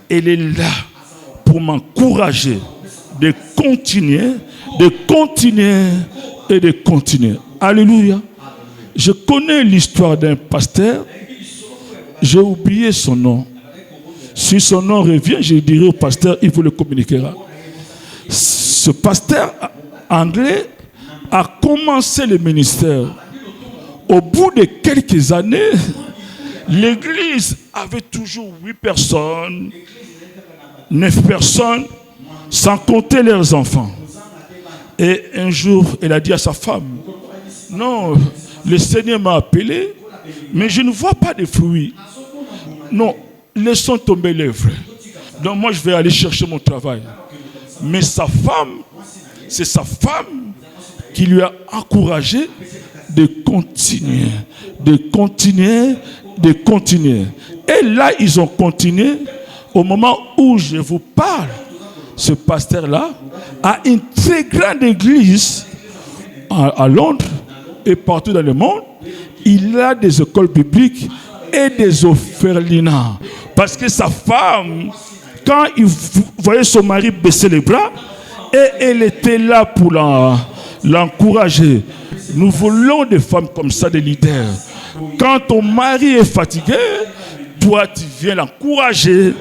elle est là pour m'encourager de continuer, de continuer et de continuer. Alléluia. Je connais l'histoire d'un pasteur. J'ai oublié son nom. Si son nom revient, je dirai au pasteur, il vous le communiquera. Ce pasteur anglais a commencé le ministère. Au bout de quelques années, l'église avait toujours 8 personnes, 9 personnes, sans compter leurs enfants. Et un jour, elle a dit à sa femme, non, le Seigneur m'a appelé, mais je ne vois pas de fruits. Non, laissons tomber l'œuvre. Donc moi, je vais aller chercher mon travail. Mais sa femme, c'est sa femme qui lui a encouragé de continuer de continuer. Et là, ils ont continué. Au moment où je vous parle, ce pasteur-là a une très grande église à Londres et partout dans le monde. Il a des écoles bibliques et des orphelinats. Parce que sa femme, quand il voyait son mari baisser les bras, et elle était là pour l'encourager. Nous voulons des femmes comme ça, des leaders. Quand ton mari est fatigué, toi tu viens l'encourager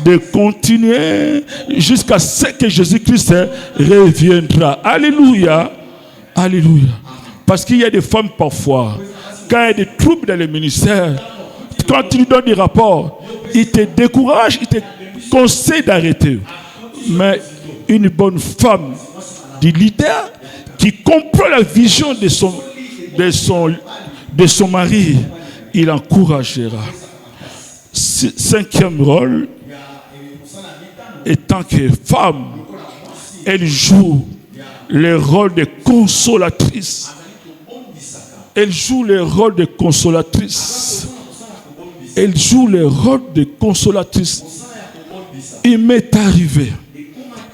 de continuer jusqu'à ce que Jésus-Christ reviendra. Alléluia. Alléluia. Parce qu'il y a des femmes parfois, quand il y a des troubles dans les ministères, quand tu lui donnes des rapports, ils te découragent, ils te conseillent d'arrêter. Mais une bonne femme, du leader, qui comprend la vision de son mari, il encouragera. Cinquième rôle, étant que femme, elle joue le rôle de consolatrice. Elle joue le rôle de consolatrice. Elle joue le rôle de consolatrice. Il m'est arrivé,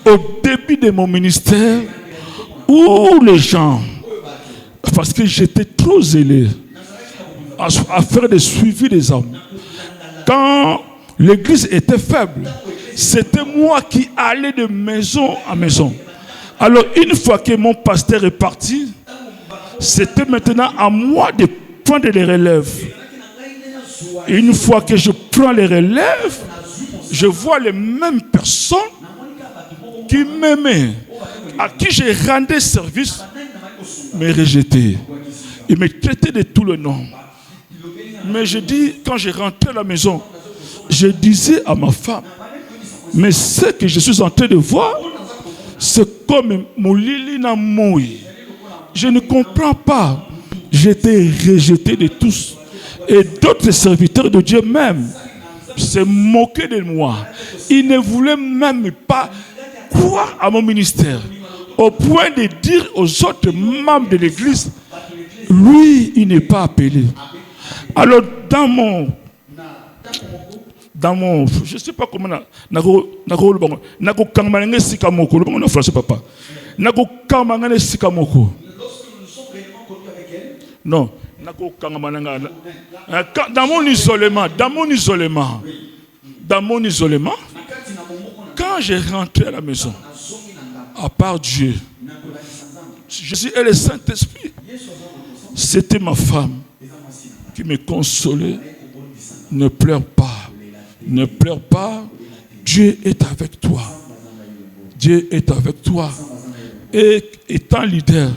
au début de mon ministère, où les gens, parce que j'étais trop zélé à faire des suivis des hommes, quand l'église était faible, c'était moi qui allais de maison en maison. Alors une fois que mon pasteur est parti, c'était maintenant à moi de prendre les relèves. Une fois que je prends les relèves, je vois les mêmes personnes qui m'aimaient, à qui j'ai rendu service, me rejetaient. Ils me traitaient de tout le nom. Mais je dis, quand je rentrais à la maison, je disais à ma femme, mais ce que je suis en train de voir, c'est comme mon lilina moui. Je ne comprends pas. J'étais rejeté de tous. Et d'autres serviteurs de Dieu même se moquaient de moi. Ils ne voulaient même pas croire à mon ministère. Au point de dire aux autres membres de l'église, lui, il n'est pas appelé. Alors, dans mon, je ne sais pas comment, non, dans mon isolement, quand j'ai rentré à la maison, à part Dieu, Jésus et le Saint-Esprit, c'était ma femme qui me consolait. Ne pleure pas, ne pleure pas, Dieu est avec toi. Dieu est avec toi. Et étant leader,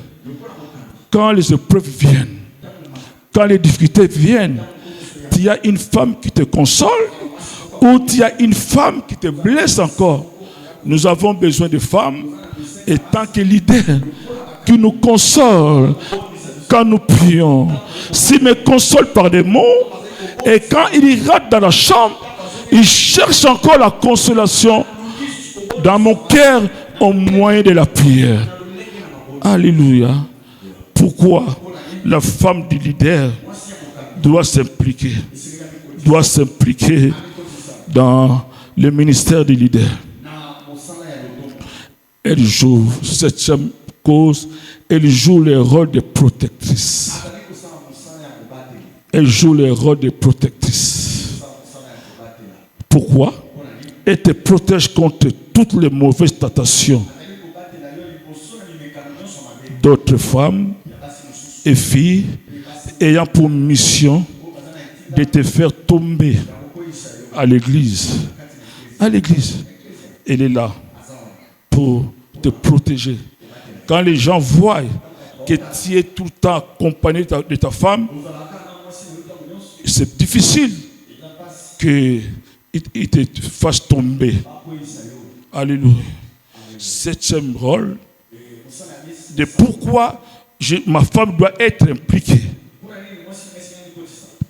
quand les épreuves viennent, quand les difficultés viennent, tu as une femme qui te console ou tu as une femme qui te blesse encore. Nous avons besoin de femmes, et tant que leader, qui nous consolent quand nous prions. S'il me console par des mots, et quand il rate dans la chambre, il cherche encore la consolation dans mon cœur au moyen de la prière. Alléluia. Pourquoi la femme du leader doit s'impliquer dans le ministère du leader? Elle joue, septième cause, elle joue le rôle de protectrice. Elle joue le rôle de protectrice. Pourquoi? Elle te protège contre toutes les mauvaises tentations d'autres femmes et filles ayant pour mission de te faire tomber à l'église. À l'église. Elle est là pour te protéger. Quand les gens voient que tu es tout le temps accompagné de ta femme, c'est difficile qu'il te fasse tomber. Alléluia. Septième rôle de pourquoi ma femme doit être impliquée.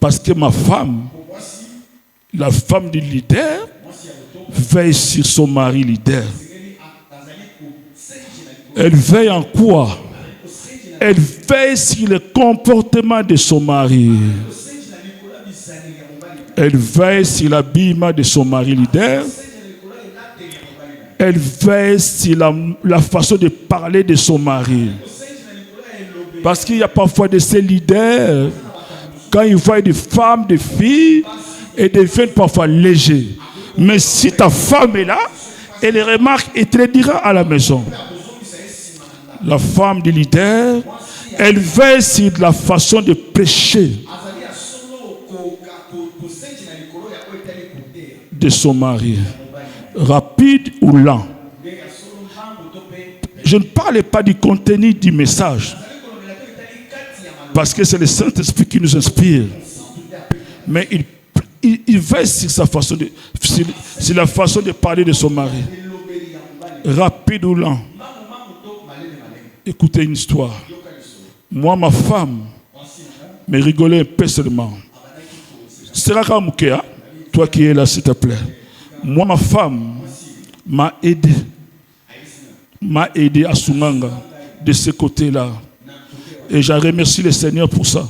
Parce que ma femme, la femme du leader, veille sur son mari leader. Elle veille en quoi? Elle veille sur le comportement de son mari. Elle veille sur l'habillement de son mari leader. Elle veille sur la façon de parler de son mari. Parce qu'il y a parfois de ces leaders, quand ils voient des femmes, des filles, ils deviennent parfois légers. Mais si ta femme est là, elle les remarque et te le dira à la maison. La femme du leader, elle veille sur la façon de prêcher de son mari. Rapide ou lent. Je ne parle pas du contenu du message. Parce que c'est le Saint-Esprit qui nous inspire. Mais il veille sur sa façon sur la façon de parler de son mari. Rapide ou lent. Écoutez une histoire. Moi, ma femme, me rigolait un peu seulement. Seraka Mukea, toi qui es là, s'il te plaît. Moi, ma femme m'a aidé à Sumanga de ce côté-là. Et je remercie le Seigneur pour ça.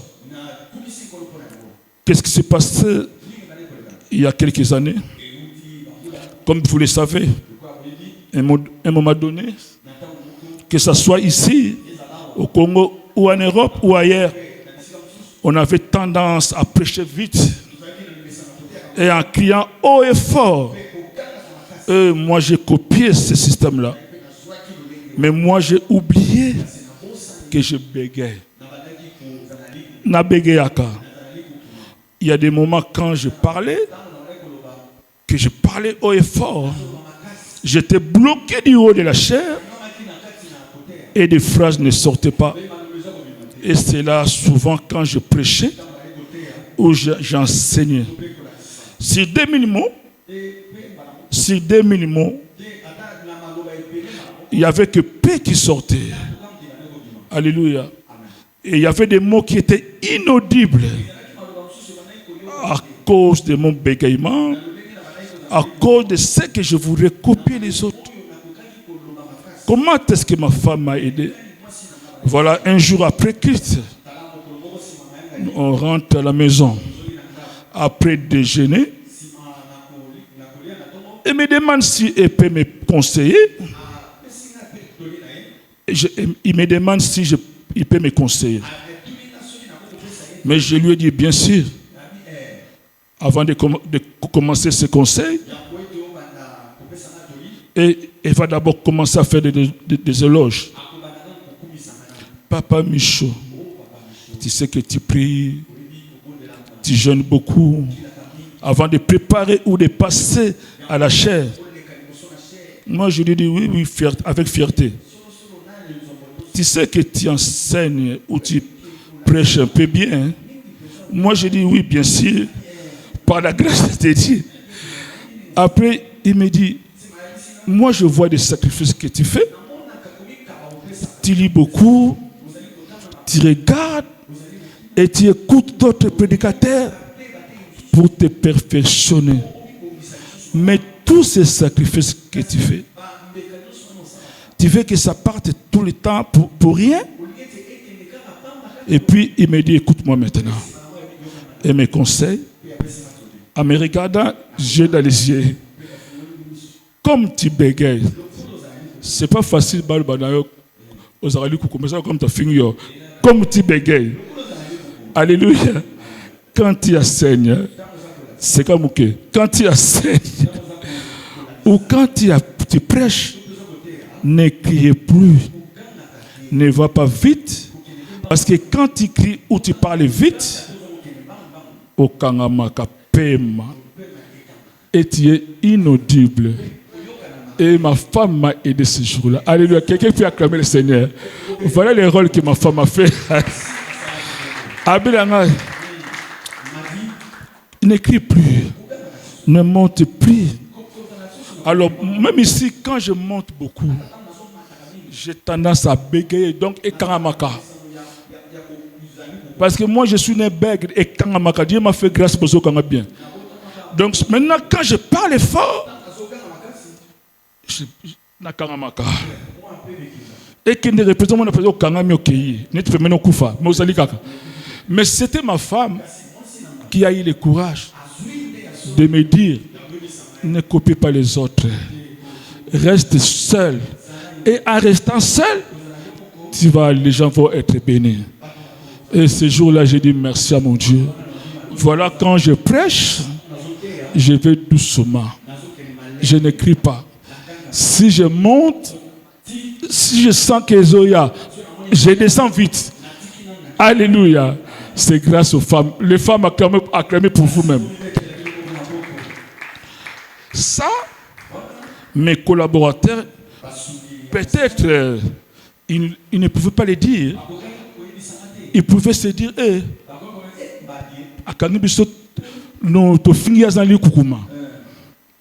Qu'est-ce qui s'est passé il y a quelques années? Comme vous le savez, à un moment donné, que ce soit ici, au Congo, ou en Europe, ou ailleurs, on avait tendance à prêcher vite et en criant haut et fort. Et moi, j'ai copié ce système-là. Mais moi, j'ai oublié que je bégaye. Na bégayaka. Il y a des moments quand je parlais, que je parlais haut et fort. J'étais bloqué du haut de la chair et des phrases ne sortaient pas. Et c'est là souvent quand je prêchais ou j'enseignais. Sur 2000 mots, il n'y avait que paix qui sortait. Alléluia. Et il y avait des mots qui étaient inaudibles à cause de mon bégaiement, à cause de ce que je voulais copier les autres. Comment est-ce que ma femme m'a aidé? Voilà, un jour après Christ, on rentre à la maison. Après déjeuner, et me demande si elle peut me conseiller. Il me demande si il peut me conseiller. Mais je lui ai dit, bien sûr, avant de commencer ce conseil, et elle va d'abord commencer à faire des éloges. Papa Michaud, tu sais que tu pries, tu jeûnes beaucoup, avant de préparer ou de passer à la chair. Moi, je lui dis oui, avec fierté. Tu sais que tu enseignes ou tu prêches un peu bien. Moi, je dis oui, bien sûr, par la grâce de Dieu. Après, il me dit, moi, je vois des sacrifices que tu fais. Tu lis beaucoup, tu regardes et tu écoutes d'autres prédicateurs pour te perfectionner. Mais tous ces sacrifices que tu fais, tu veux que ça parte tout le temps pour rien? Et puis il me dit, écoute-moi maintenant. Et mes conseils, en me regardant, j'ai dans les yeux. Comme tu bégayes, c'est pas facile, comme tu bégayes. Alléluia. Quand tu enseignes, c'est comme que quand tu enseignes ou quand tu prêches, ne criez plus, ne va pas vite, parce que quand tu cries ou tu parles vite, au kangamaka pema, et tu es inaudible. Et ma femme m'a aidé ce jour-là. Alléluia. Quelqu'un peut acclamer le Seigneur. Voilà le rôle que ma femme a fait. Ne crie plus. Ne monte plus. Alors, même ici, quand je monte beaucoup, j'ai tendance à bégayer. Donc, et kangamaka. Parce que moi, je suis né bègue et kangamaka. Dieu m'a fait grâce pour ce qu'on a bien. Donc, maintenant, quand je parle fort, et qui ne représente mon appréciation Kangami Okeyi, mais c'était ma femme qui a eu le courage de me dire, ne copie pas les autres. Reste seul. Et en restant seul, les gens vont être bénis. Et ce jour-là, j'ai dit merci à mon Dieu. Voilà, quand je prêche, je vais doucement. Je ne crie pas. Si je monte, si je sens que Zoya, je descends vite. Alléluia. C'est grâce aux femmes. Les femmes acclamez pour vous-même. Ça, mes collaborateurs, peut-être, ils ne pouvaient pas le dire. Ils pouvaient se dire,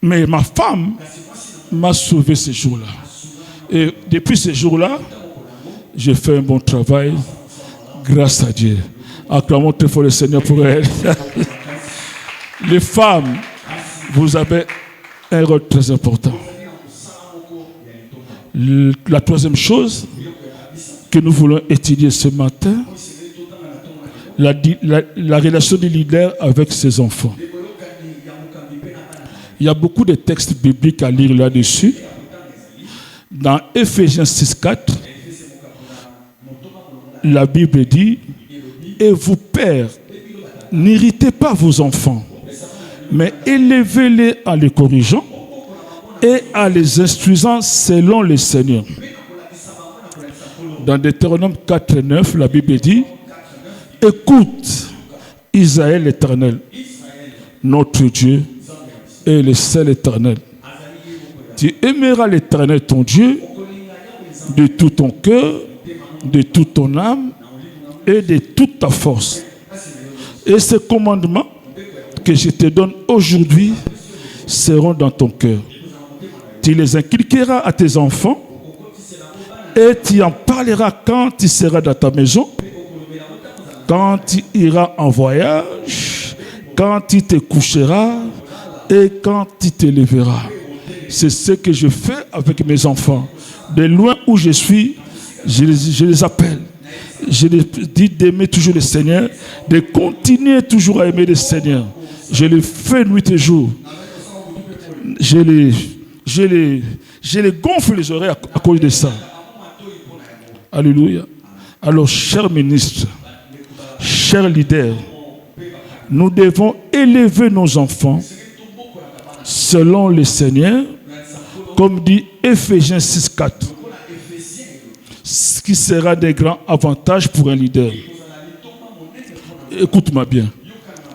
mais ma femme m'a sauvé ce jour-là. Et depuis ce jour-là, j'ai fait un bon travail grâce à Dieu. Acclamons très fort le Seigneur pour elle. Les femmes, vous avez un rôle très important. La troisième chose que nous voulons étudier ce matin, la relation du leader avec ses enfants. Il y a beaucoup de textes bibliques à lire là-dessus. Dans Ephésiens 6,4, la Bible dit, et vous, pères, n'irritez pas vos enfants, mais élevez-les en les corrigeant et en les instruisant selon le Seigneur. Dans Deutéronome 4,9, la Bible dit, écoute, Israël éternel, notre Dieu est le seul éternel. Tu aimeras l'Éternel ton Dieu de tout ton cœur, de toute ton âme et de toute ta force. Et ces commandements que je te donne aujourd'hui seront dans ton cœur. Tu les inculqueras à tes enfants et tu en parleras quand tu seras dans ta maison, quand tu iras en voyage, quand tu te coucheras et quand tu te lèveras. C'est ce que je fais avec mes enfants. De loin où je suis, je les appelle. Je les dis d'aimer toujours le Seigneur, de continuer toujours à aimer le Seigneur. Je le fais nuit et jour. Je les gonfle les oreilles à cause de ça. Alléluia. Alors, chers ministres, chers leaders, nous devons élever nos enfants selon le Seigneur, comme dit Ephésiens 6,4, ce qui sera des grands avantages pour un leader. Écoute-moi bien.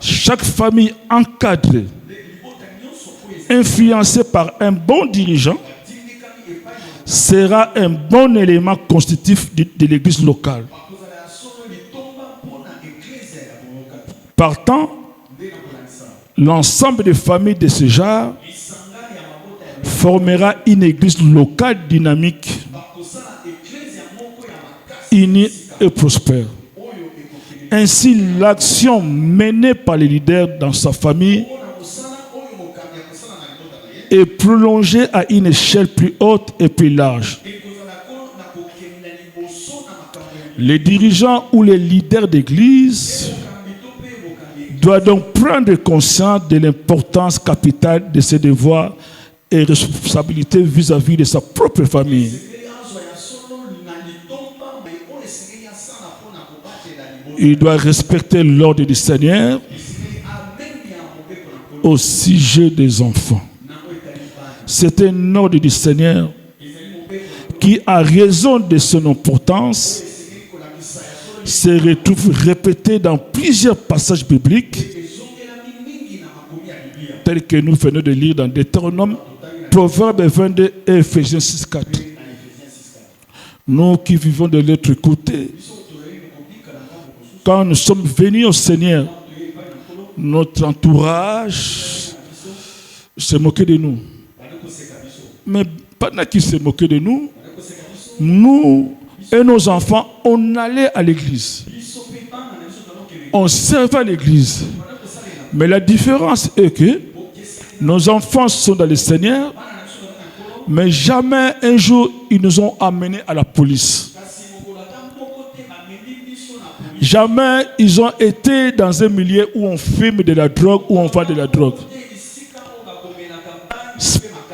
Chaque famille encadrée, influencée par un bon dirigeant, sera un bon élément constitutif de l'église locale. Partant, l'ensemble des familles de ce genre formera une église locale dynamique, unie et prospère. Ainsi, l'action menée par le leader dans sa famille est prolongée à une échelle plus haute et plus large. Les dirigeants ou les leaders d'église doivent donc prendre conscience de l'importance capitale de ses devoirs et responsabilités vis-à-vis de sa propre famille. Il doit respecter l'ordre du Seigneur au sujet des enfants. C'est un ordre du Seigneur qui, à raison de son importance, se retrouve répété dans plusieurs passages bibliques, tels que nous venons de lire dans Deutéronome, Proverbes 22 et Ephésiens 6,4. Nous qui vivons de l'autre côté, quand nous sommes venus au Seigneur, notre entourage s'est moqué de nous. Mais pendant qu'ils se moquaient de nous, nous et nos enfants, on allait à l'église. On servait à l'église. Mais la différence est que nos enfants sont dans le Seigneur, mais jamais un jour ils nous ont amenés à la police. Jamais ils ont été dans un milieu où on fume de la drogue, où on vend de la drogue.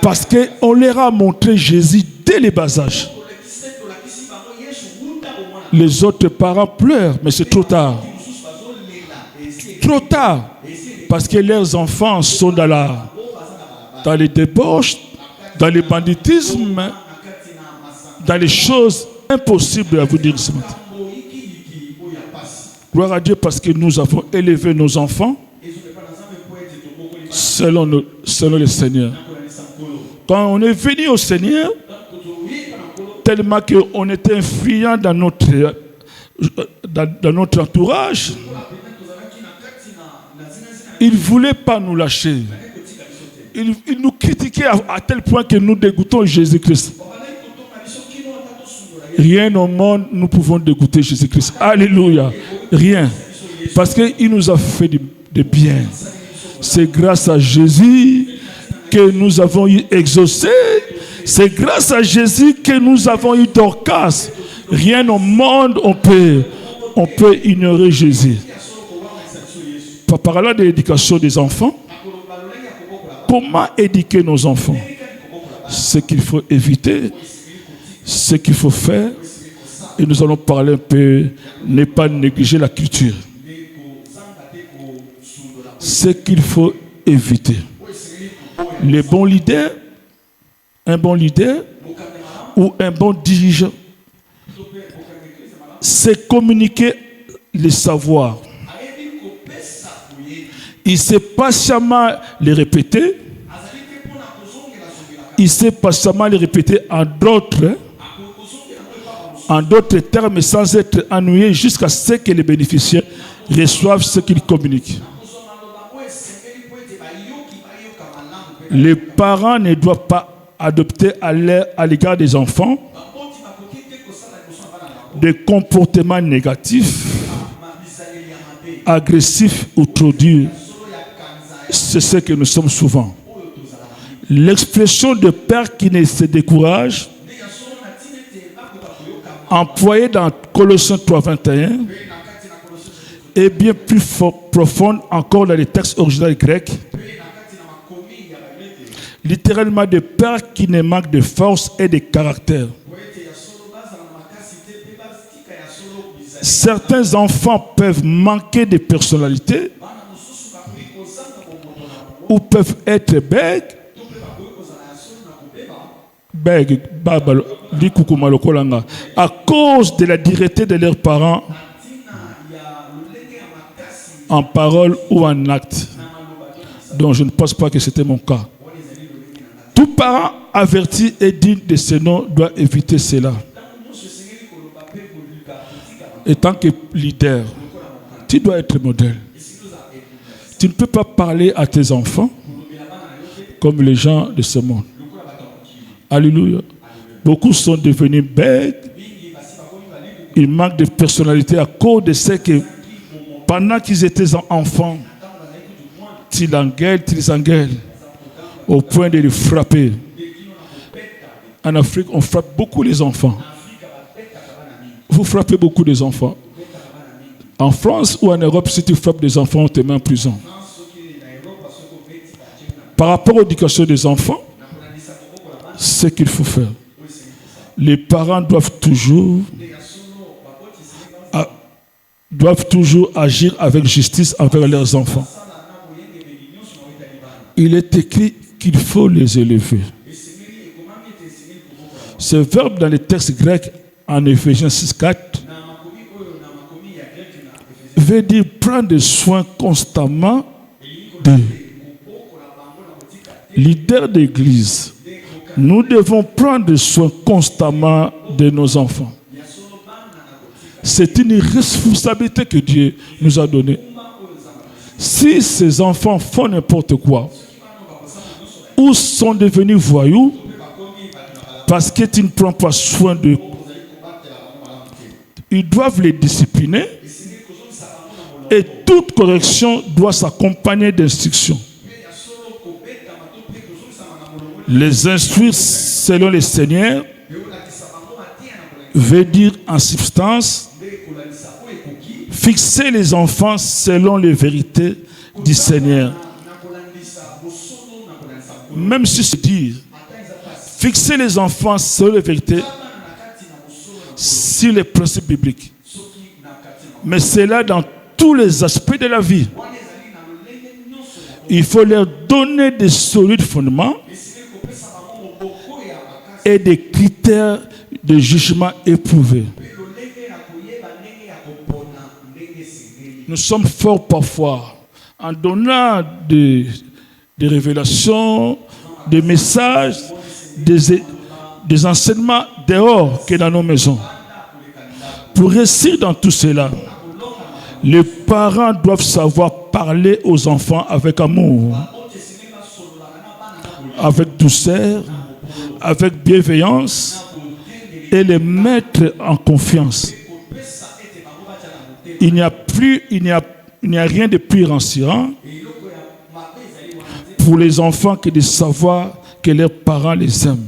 Parce qu'on leur a montré Jésus dès les bas âges. Les autres parents pleurent, mais c'est trop tard. Trop tard. Parce que leurs enfants sont dans les débauches, dans le banditisme, dans les choses impossibles à vous dire ce matin. Gloire à Dieu parce que nous avons élevé nos enfants selon le Seigneur. Quand on est venu au Seigneur, tellement qu'on était influent dans notre entourage, il ne voulait pas nous lâcher. Il nous critiquait à tel point que nous dégoûtons Jésus-Christ. Rien au monde, nous pouvons dégoûter Jésus-Christ. Alléluia. Rien. Parce qu'il nous a fait de bien. C'est grâce à Jésus que nous avons eu exaucé. C'est grâce à Jésus que nous avons eu Dorcas. Rien au monde, on peut ignorer Jésus. Par parlant de l'éducation des enfants, comment éduquer nos enfants? Ce qu'il faut éviter, ce qu'il faut faire, et nous allons parler un peu, ne pas négliger la culture. Ce qu'il faut éviter. Les bons leaders, un bon leader ou un bon dirigeant, c'est communiquer les savoirs. Il sait patiemment les répéter. Il sait patiemment les répéter en d'autres termes, sans être ennuyé jusqu'à ce que les bénéficiaires reçoivent ce qu'ils communiquent. Les parents ne doivent pas adopter à l'égard des enfants des comportements négatifs, agressifs ou trop durs. C'est ce que nous sommes souvent. L'expression de père qui ne se décourage, employée dans Colossiens 3:21, est bien plus profonde encore dans les textes originaux grecs. Littéralement, de père qui ne manque de force et de caractère. Certains enfants peuvent manquer de personnalité ou peuvent être bègues, à cause de la dureté de leurs parents en parole ou en acte. Donc je ne pense pas que c'était mon cas. Tout parent averti et digne de ce nom doit éviter cela. Et tant que leader, tu dois être modèle. Tu ne peux pas parler à tes enfants comme les gens de ce monde. Alléluia. Beaucoup sont devenus bêtes. Ils manquent de personnalité à cause de ce que, pendant qu'ils étaient enfants, tu les engueules au point de les frapper. En Afrique, on frappe beaucoup les enfants. Vous frappez beaucoup les enfants. En France ou en Europe, si tu frappes des enfants, on te met en prison. Par rapport à l'éducation des enfants, ce qu'il faut faire. Les parents doivent toujours agir avec justice envers leurs enfants. Il est écrit qu'il faut les élever. Ce verbe dans les textes grecs en Éphésiens 6:4 veut dire prendre soin constamment de leaders d'église. Nous devons prendre soin constamment de nos enfants. C'est une responsabilité que Dieu nous a donnée. Si ces enfants font n'importe quoi ou sont devenus voyous parce que tu ne prends pas soin d'eux, ils doivent les discipliner et toute correction doit s'accompagner d'instructions. Les instruire selon le Seigneur veut dire en substance fixer les enfants selon les vérités du Seigneur. Même si c'est dire fixer les enfants sur les vérités, sur les principes bibliques. Mais c'est là dans tous les aspects de la vie. Il faut leur donner des solides fondements et des critères de jugement éprouvés. Nous sommes forts parfois en donnant des révélations, des messages, des enseignements dehors que dans nos maisons. Pour réussir dans tout cela, les parents doivent savoir parler aux enfants avec amour, avec douceur, avec bienveillance et les mettre en confiance. Il n'y a rien de plus rassurant pour les enfants que de savoir que leurs parents les aiment.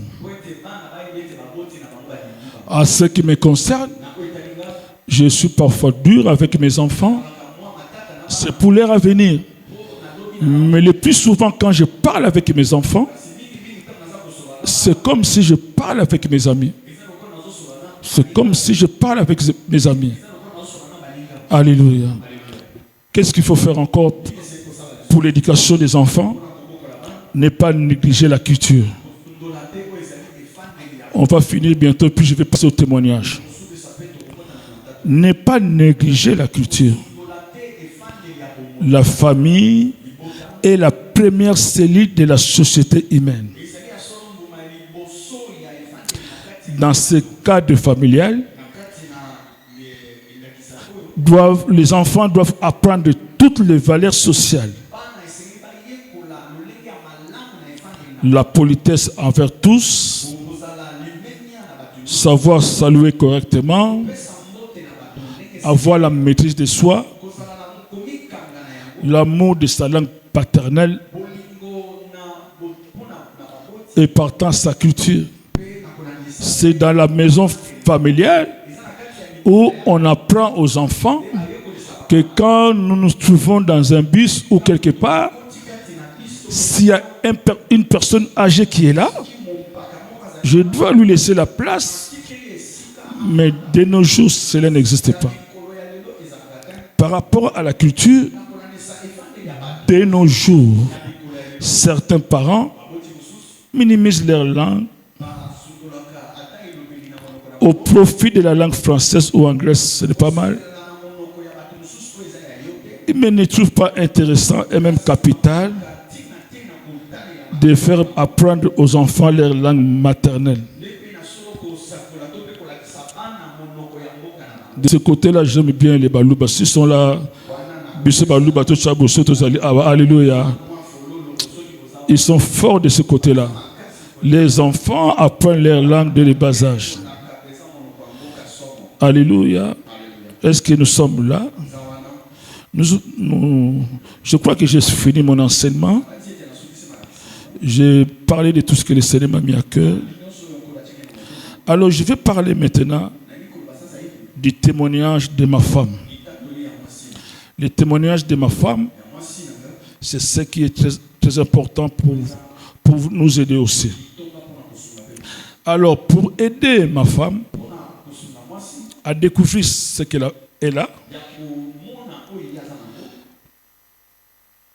En ce qui me concerne, je suis parfois dur avec mes enfants. C'est pour leur avenir. Mais le plus souvent, quand je parle avec mes enfants, c'est comme si je parle avec mes amis. C'est comme si je parle avec mes amis. Alléluia. Qu'est-ce qu'il faut faire encore pour l'éducation des enfants? Ne pas négliger la culture. On va finir bientôt, puis je vais passer au témoignage. Ne pas négliger la culture. La famille est la première cellule de la société humaine. Dans ce cadre familial, les enfants doivent apprendre toutes les valeurs sociales. La politesse envers tous, savoir saluer correctement, avoir la maîtrise de soi, l'amour de sa langue paternelle et partant sa culture. C'est dans la maison familiale où on apprend aux enfants que quand nous nous trouvons dans un bus ou quelque part, s'il y a une personne âgée qui est là, je dois lui laisser la place. Mais de nos jours, cela n'existe pas. Par rapport à la culture, de nos jours, certains parents minimisent leur langue au profit de la langue française ou anglaise. Ce n'est pas mal. Mais ne trouvent pas intéressant et même capital de faire apprendre aux enfants leur langue maternelle. De ce côté-là, j'aime bien les Balouba. S'ils sont là, alléluia. Ils sont forts de ce côté-là. Les enfants apprennent leur langue dès le bas âge. Alléluia. Est-ce que nous sommes là? Je crois que j'ai fini mon enseignement. J'ai parlé de tout ce que le Seigneur m'a mis à cœur. Alors, je vais parler maintenant du témoignage de ma femme. Le témoignage de ma femme, c'est ce qui est très, très important pour nous aider aussi. Alors, pour aider ma femme à découvrir ce qu'elle a,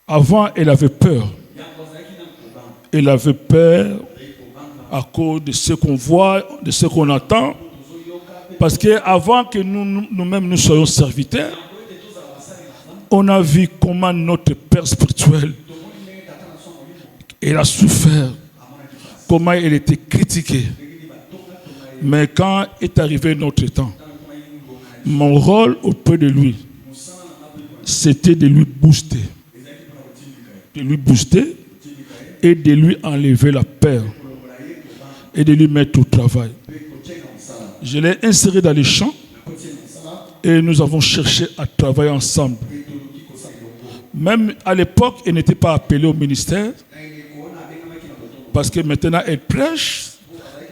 avant, elle avait peur. Elle avait peur à cause de ce qu'on voit, de ce qu'on entend. Parce qu'avant que nous-mêmes nous soyons serviteurs, on a vu comment notre Père spirituel, elle a souffert, comment elle était critiquée. Mais quand est arrivé notre temps, mon rôle auprès de lui, c'était de lui booster. De lui booster et de lui enlever la peur et de lui mettre au travail. Je l'ai inséré dans les champs et nous avons cherché à travailler ensemble. Même à l'époque, elle n'était pas appelée au ministère parce que maintenant elle prêche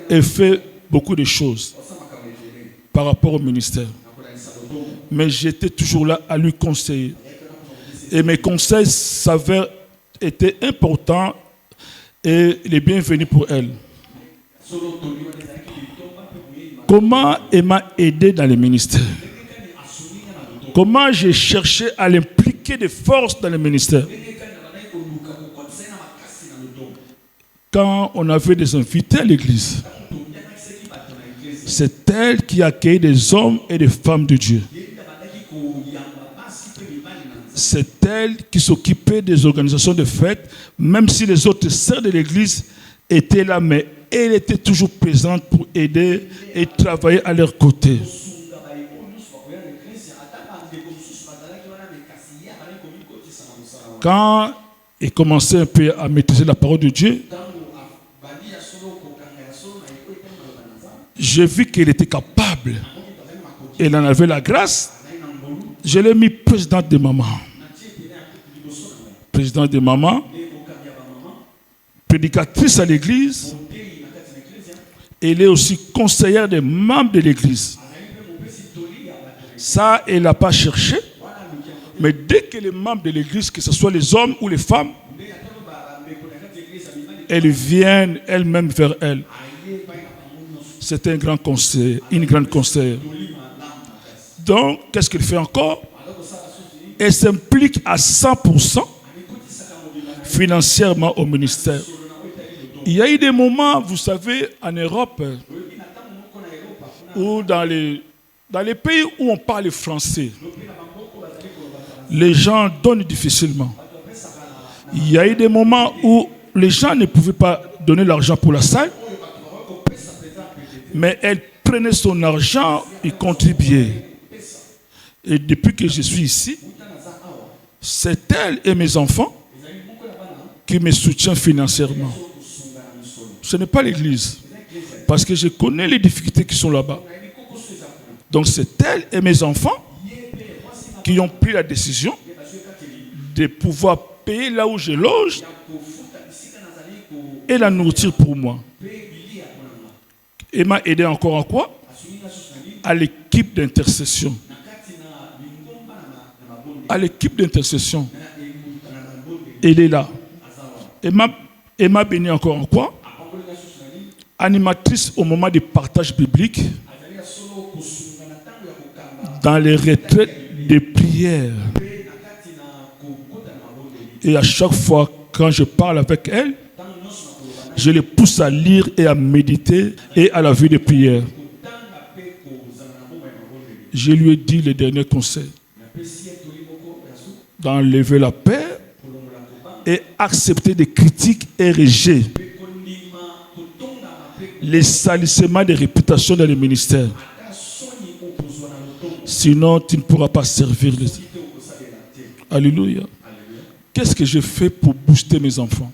et fait beaucoup de choses par rapport au ministère. Mais j'étais toujours là à lui conseiller. Et mes conseils étaient importants et les bienvenus pour elle. Comment elle m'a aidé dans le ministère? Comment j'ai cherché à l'impliquer de force dans le ministère? Quand on avait des invités à l'église, c'est elle qui accueillait des hommes et des femmes de Dieu. C'est elle qui s'occupait des organisations de fêtes, même si les autres sœurs de l'église étaient là, mais elle était toujours présente pour aider et travailler à leur côté. Quand elle commençait un peu à maîtriser la parole de Dieu, j'ai vu qu'elle était capable. Elle en avait la grâce. Je l'ai mis présidente de maman. Présidente de maman, prédicatrice à l'église. Elle est aussi conseillère des membres de l'église. Ça, elle n'a pas cherché. Mais dès que les membres de l'église, que ce soit les hommes ou les femmes, elles viennent elles-mêmes vers elle. C'est un grand conseil, une grande conseillère. Donc, qu'est-ce qu'elle fait encore? Elle s'implique à 100% financièrement au ministère. Il y a eu des moments, vous savez, en Europe, ou dans les pays où on parle français, les gens donnent difficilement. Il y a eu des moments où les gens ne pouvaient pas donner l'argent pour la salle, mais elle prenait son argent et contribuait. Et depuis que je suis ici, c'est elle et mes enfants qui me soutiennent financièrement. Ce n'est pas l'église, parce que je connais les difficultés qui sont là-bas. Donc c'est elle et mes enfants qui ont pris la décision de pouvoir payer là où je loge et la nourriture pour moi. Elle m'a aidé encore en quoi? À l'équipe d'intercession. À l'équipe d'intercession. Elle est là. Elle m'a béni encore en quoi? Animatrice au moment du partage biblique dans les retraites de prière. Et à chaque fois, quand je parle avec elle, je les pousse à lire et à méditer et à la vie de prière. Je lui ai dit les derniers conseils. D'enlever la paix et accepter des critiques et rejets. Les salissements de réputation dans les ministères. Sinon, tu ne pourras pas servir les... Alléluia. Qu'est-ce que je fais pour booster mes enfants?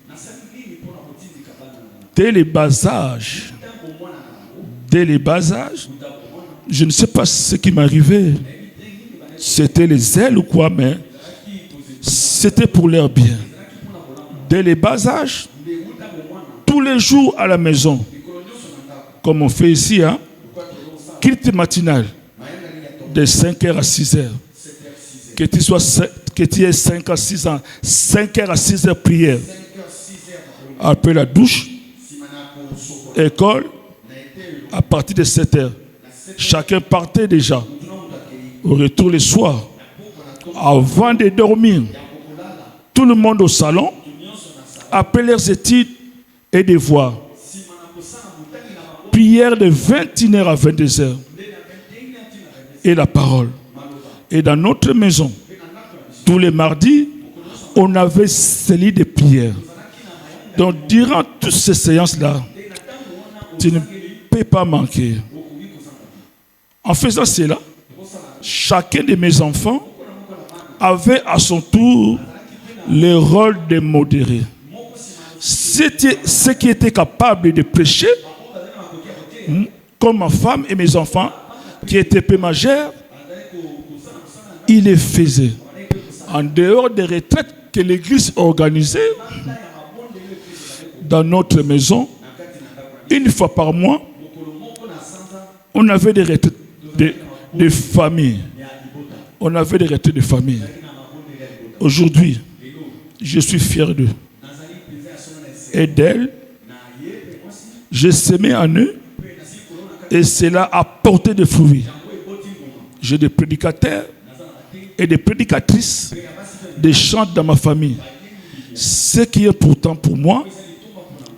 Dès les bas âges, je ne sais pas ce qui m'arrivait. C'était les ailes ou quoi, mais c'était pour leur bien. Dès les bas âges, tous les jours à la maison, comme on fait ici, culte matinal, de 5h à 6h. Que tu aies 5 à 6 ans, 5h à 6h prière. Après la douche, école, à partir de 7h. Chacun partait déjà. Au retour le soir, avant de dormir, tout le monde au salon, après leurs études et devoirs. Prière de 21h à 22h. Et la parole. Et dans notre maison, tous les mardis, on avait ces lits de prière. Donc, durant toutes ces séances-là, tu ne peux pas manquer. En faisant cela, chacun de mes enfants avait à son tour le rôle de modérer. C'était ceux qui étaient capables de prêcher, comme ma femme et mes enfants, qui étaient peu majeurs, ils les faisaient. En dehors des retraites que l'église organisait, dans notre maison, une fois par mois, on avait des retraites de famille. On avait des retraites de famille. Aujourd'hui, je suis fier d'eux et d'elle J'ai semé en eux et cela a porté des fruits. J'ai des prédicateurs et des prédicatrices, des chants dans ma famille. Ce qui est important pour moi,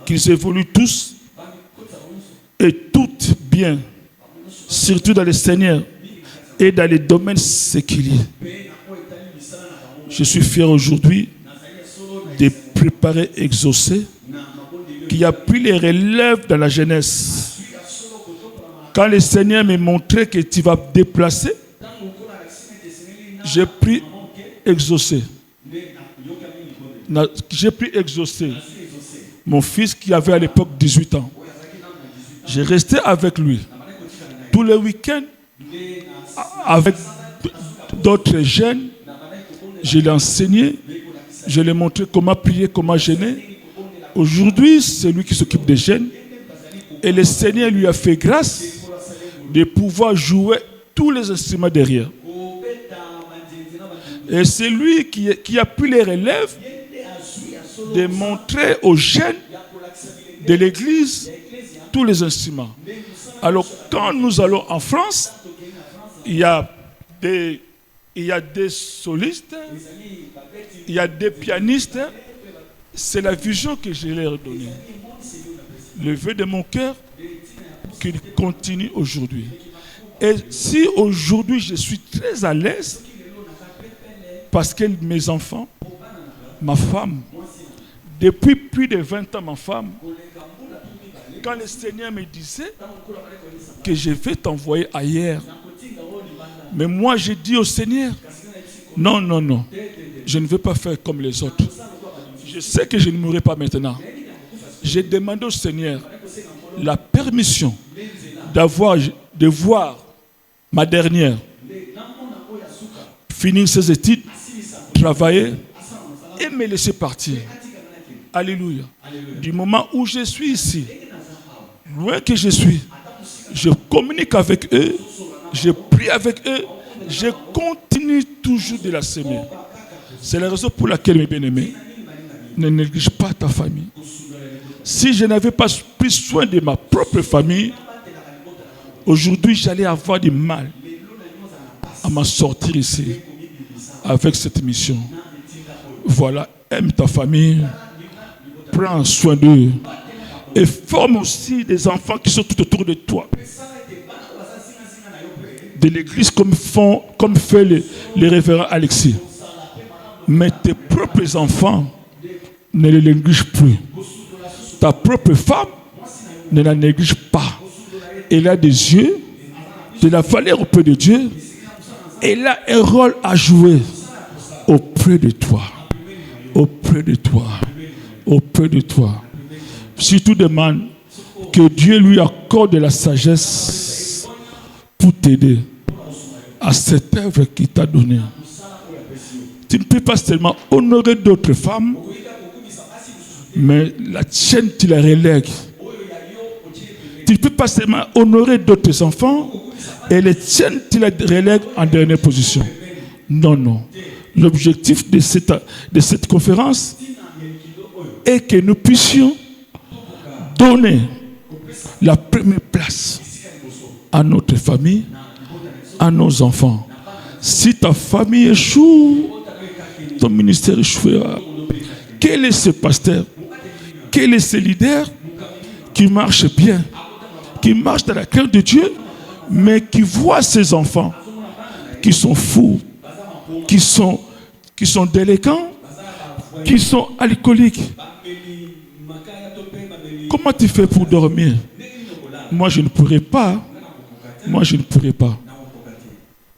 qu'ils évoluent tous et toutes bien, surtout dans le Seigneur et dans les domaines séculiers. Je suis fier aujourd'hui de préparer exaucer qui a pris les relèves dans la jeunesse. Quand le Seigneur m'a montré que tu vas déplacer, j'ai pris exaucer. J'ai pris exaucer mon fils qui avait à l'époque 18 ans. J'ai resté avec lui tous les week-ends avec d'autres jeunes. Je l'ai enseigné, je lui ai montré comment prier, comment jeûner. Aujourd'hui, c'est lui qui s'occupe des jeunes. Et le Seigneur lui a fait grâce de pouvoir jouer tous les instruments derrière. Et c'est lui qui a pris les relèves de montrer aux jeunes de l'église tous les instruments. Alors, quand nous allons en France, il y a des solistes, il y a des pianistes. C'est la vision que je leur ai donnée. Le vœu de mon cœur qu'il continue aujourd'hui. Et si aujourd'hui je suis très à l'aise, parce que mes enfants, ma femme, depuis plus de 20 ans, ma femme, quand le Seigneur me disait que je vais t'envoyer ailleurs, mais moi j'ai dit au Seigneur, non, non, non, je ne veux pas faire comme les autres. Je sais que je ne mourrai pas maintenant. J'ai demandé au Seigneur la permission de voir ma dernière finir ses études, travailler et me laisser partir. Alléluia. Du moment où je suis ici, loin que je suis, je communique avec eux, je prie avec eux, je continue toujours de la semer. C'est la raison pour laquelle, mes bien-aimés, ne néglige pas ta famille. Si je n'avais pas pris soin de ma propre famille, aujourd'hui j'allais avoir du mal à m'en sortir ici avec cette mission. Voilà, aime ta famille, prends soin d'eux et forme aussi des enfants qui sont tout autour de toi. De l'église comme fait les révérends Alexis. Mais tes propres enfants, ne les néglige plus. Ta propre femme ne la néglige pas. Elle a des yeux, de la valeur auprès de Dieu. Elle a un rôle à jouer auprès de toi. Auprès de toi. Auprès de toi. Si tu demandes que Dieu lui accorde la sagesse pour t'aider à cette œuvre qu'il t'a donnée. Tu ne peux pas seulement honorer d'autres femmes, mais la tienne, tu la relègues. Tu ne peux pas seulement honorer d'autres enfants et les tiennes, tu la relègues en dernière position. Non, non. L'objectif de cette conférence est que nous puissions donner la première place à notre famille, à nos enfants. Si ta famille échoue, ton ministère échouera. Quel est ce pasteur? Quel est ce leader qui marche bien, qui marche dans la crainte de Dieu, mais qui voit ses enfants qui sont fous, qui sont délinquants, qui sont alcooliques? Comment tu fais pour dormir? Moi, je ne pourrais pas. Moi, je ne pourrais pas.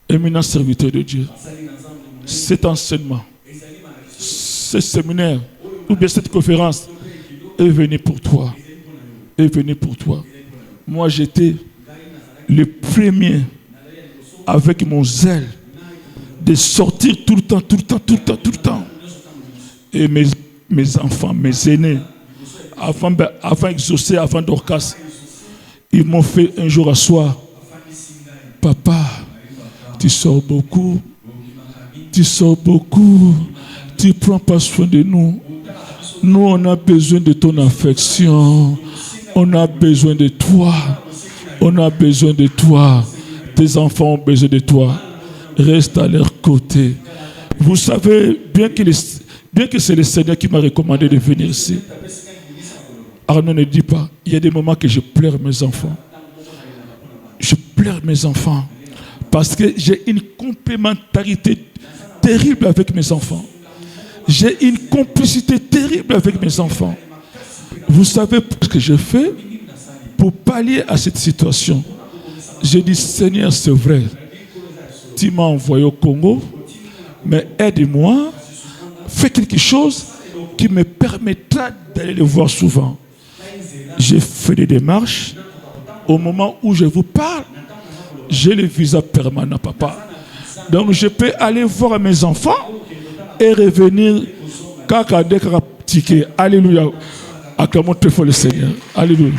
Éminent serviteur de Dieu, cet enseignement, ce séminaire, ou bien cette conférence est venu pour toi. Est venu pour toi. Moi, j'étais le premier avec mon zèle de sortir tout le temps. Et mes enfants, mes aînés, avant exaucer, avant Dorcas, ils m'ont fait un jour asseoir. Papa, tu sors beaucoup, tu prends pas soin de nous. Nous, on a besoin de ton affection. On a besoin de toi. On a besoin de toi. Tes enfants ont besoin de toi. Reste à leur côté. Vous savez, bien que c'est le Seigneur qui m'a recommandé de venir ici, Arnaud ne dit pas, il y a des moments que je pleure mes enfants. Je pleure mes enfants parce que j'ai une complémentarité terrible avec mes enfants. J'ai une complicité terrible avec mes enfants. Vous savez ce que je fais pour pallier à cette situation? J'ai dit, Seigneur, c'est vrai, tu m'as envoyé au Congo, mais aide-moi, fais quelque chose qui me permettra d'aller le voir souvent. J'ai fait des démarches. Au moment où je vous parle, j'ai le visa permanent, papa. Donc je peux aller voir mes enfants et revenir. Alléluia. Acclamons très fort le Seigneur. Alléluia.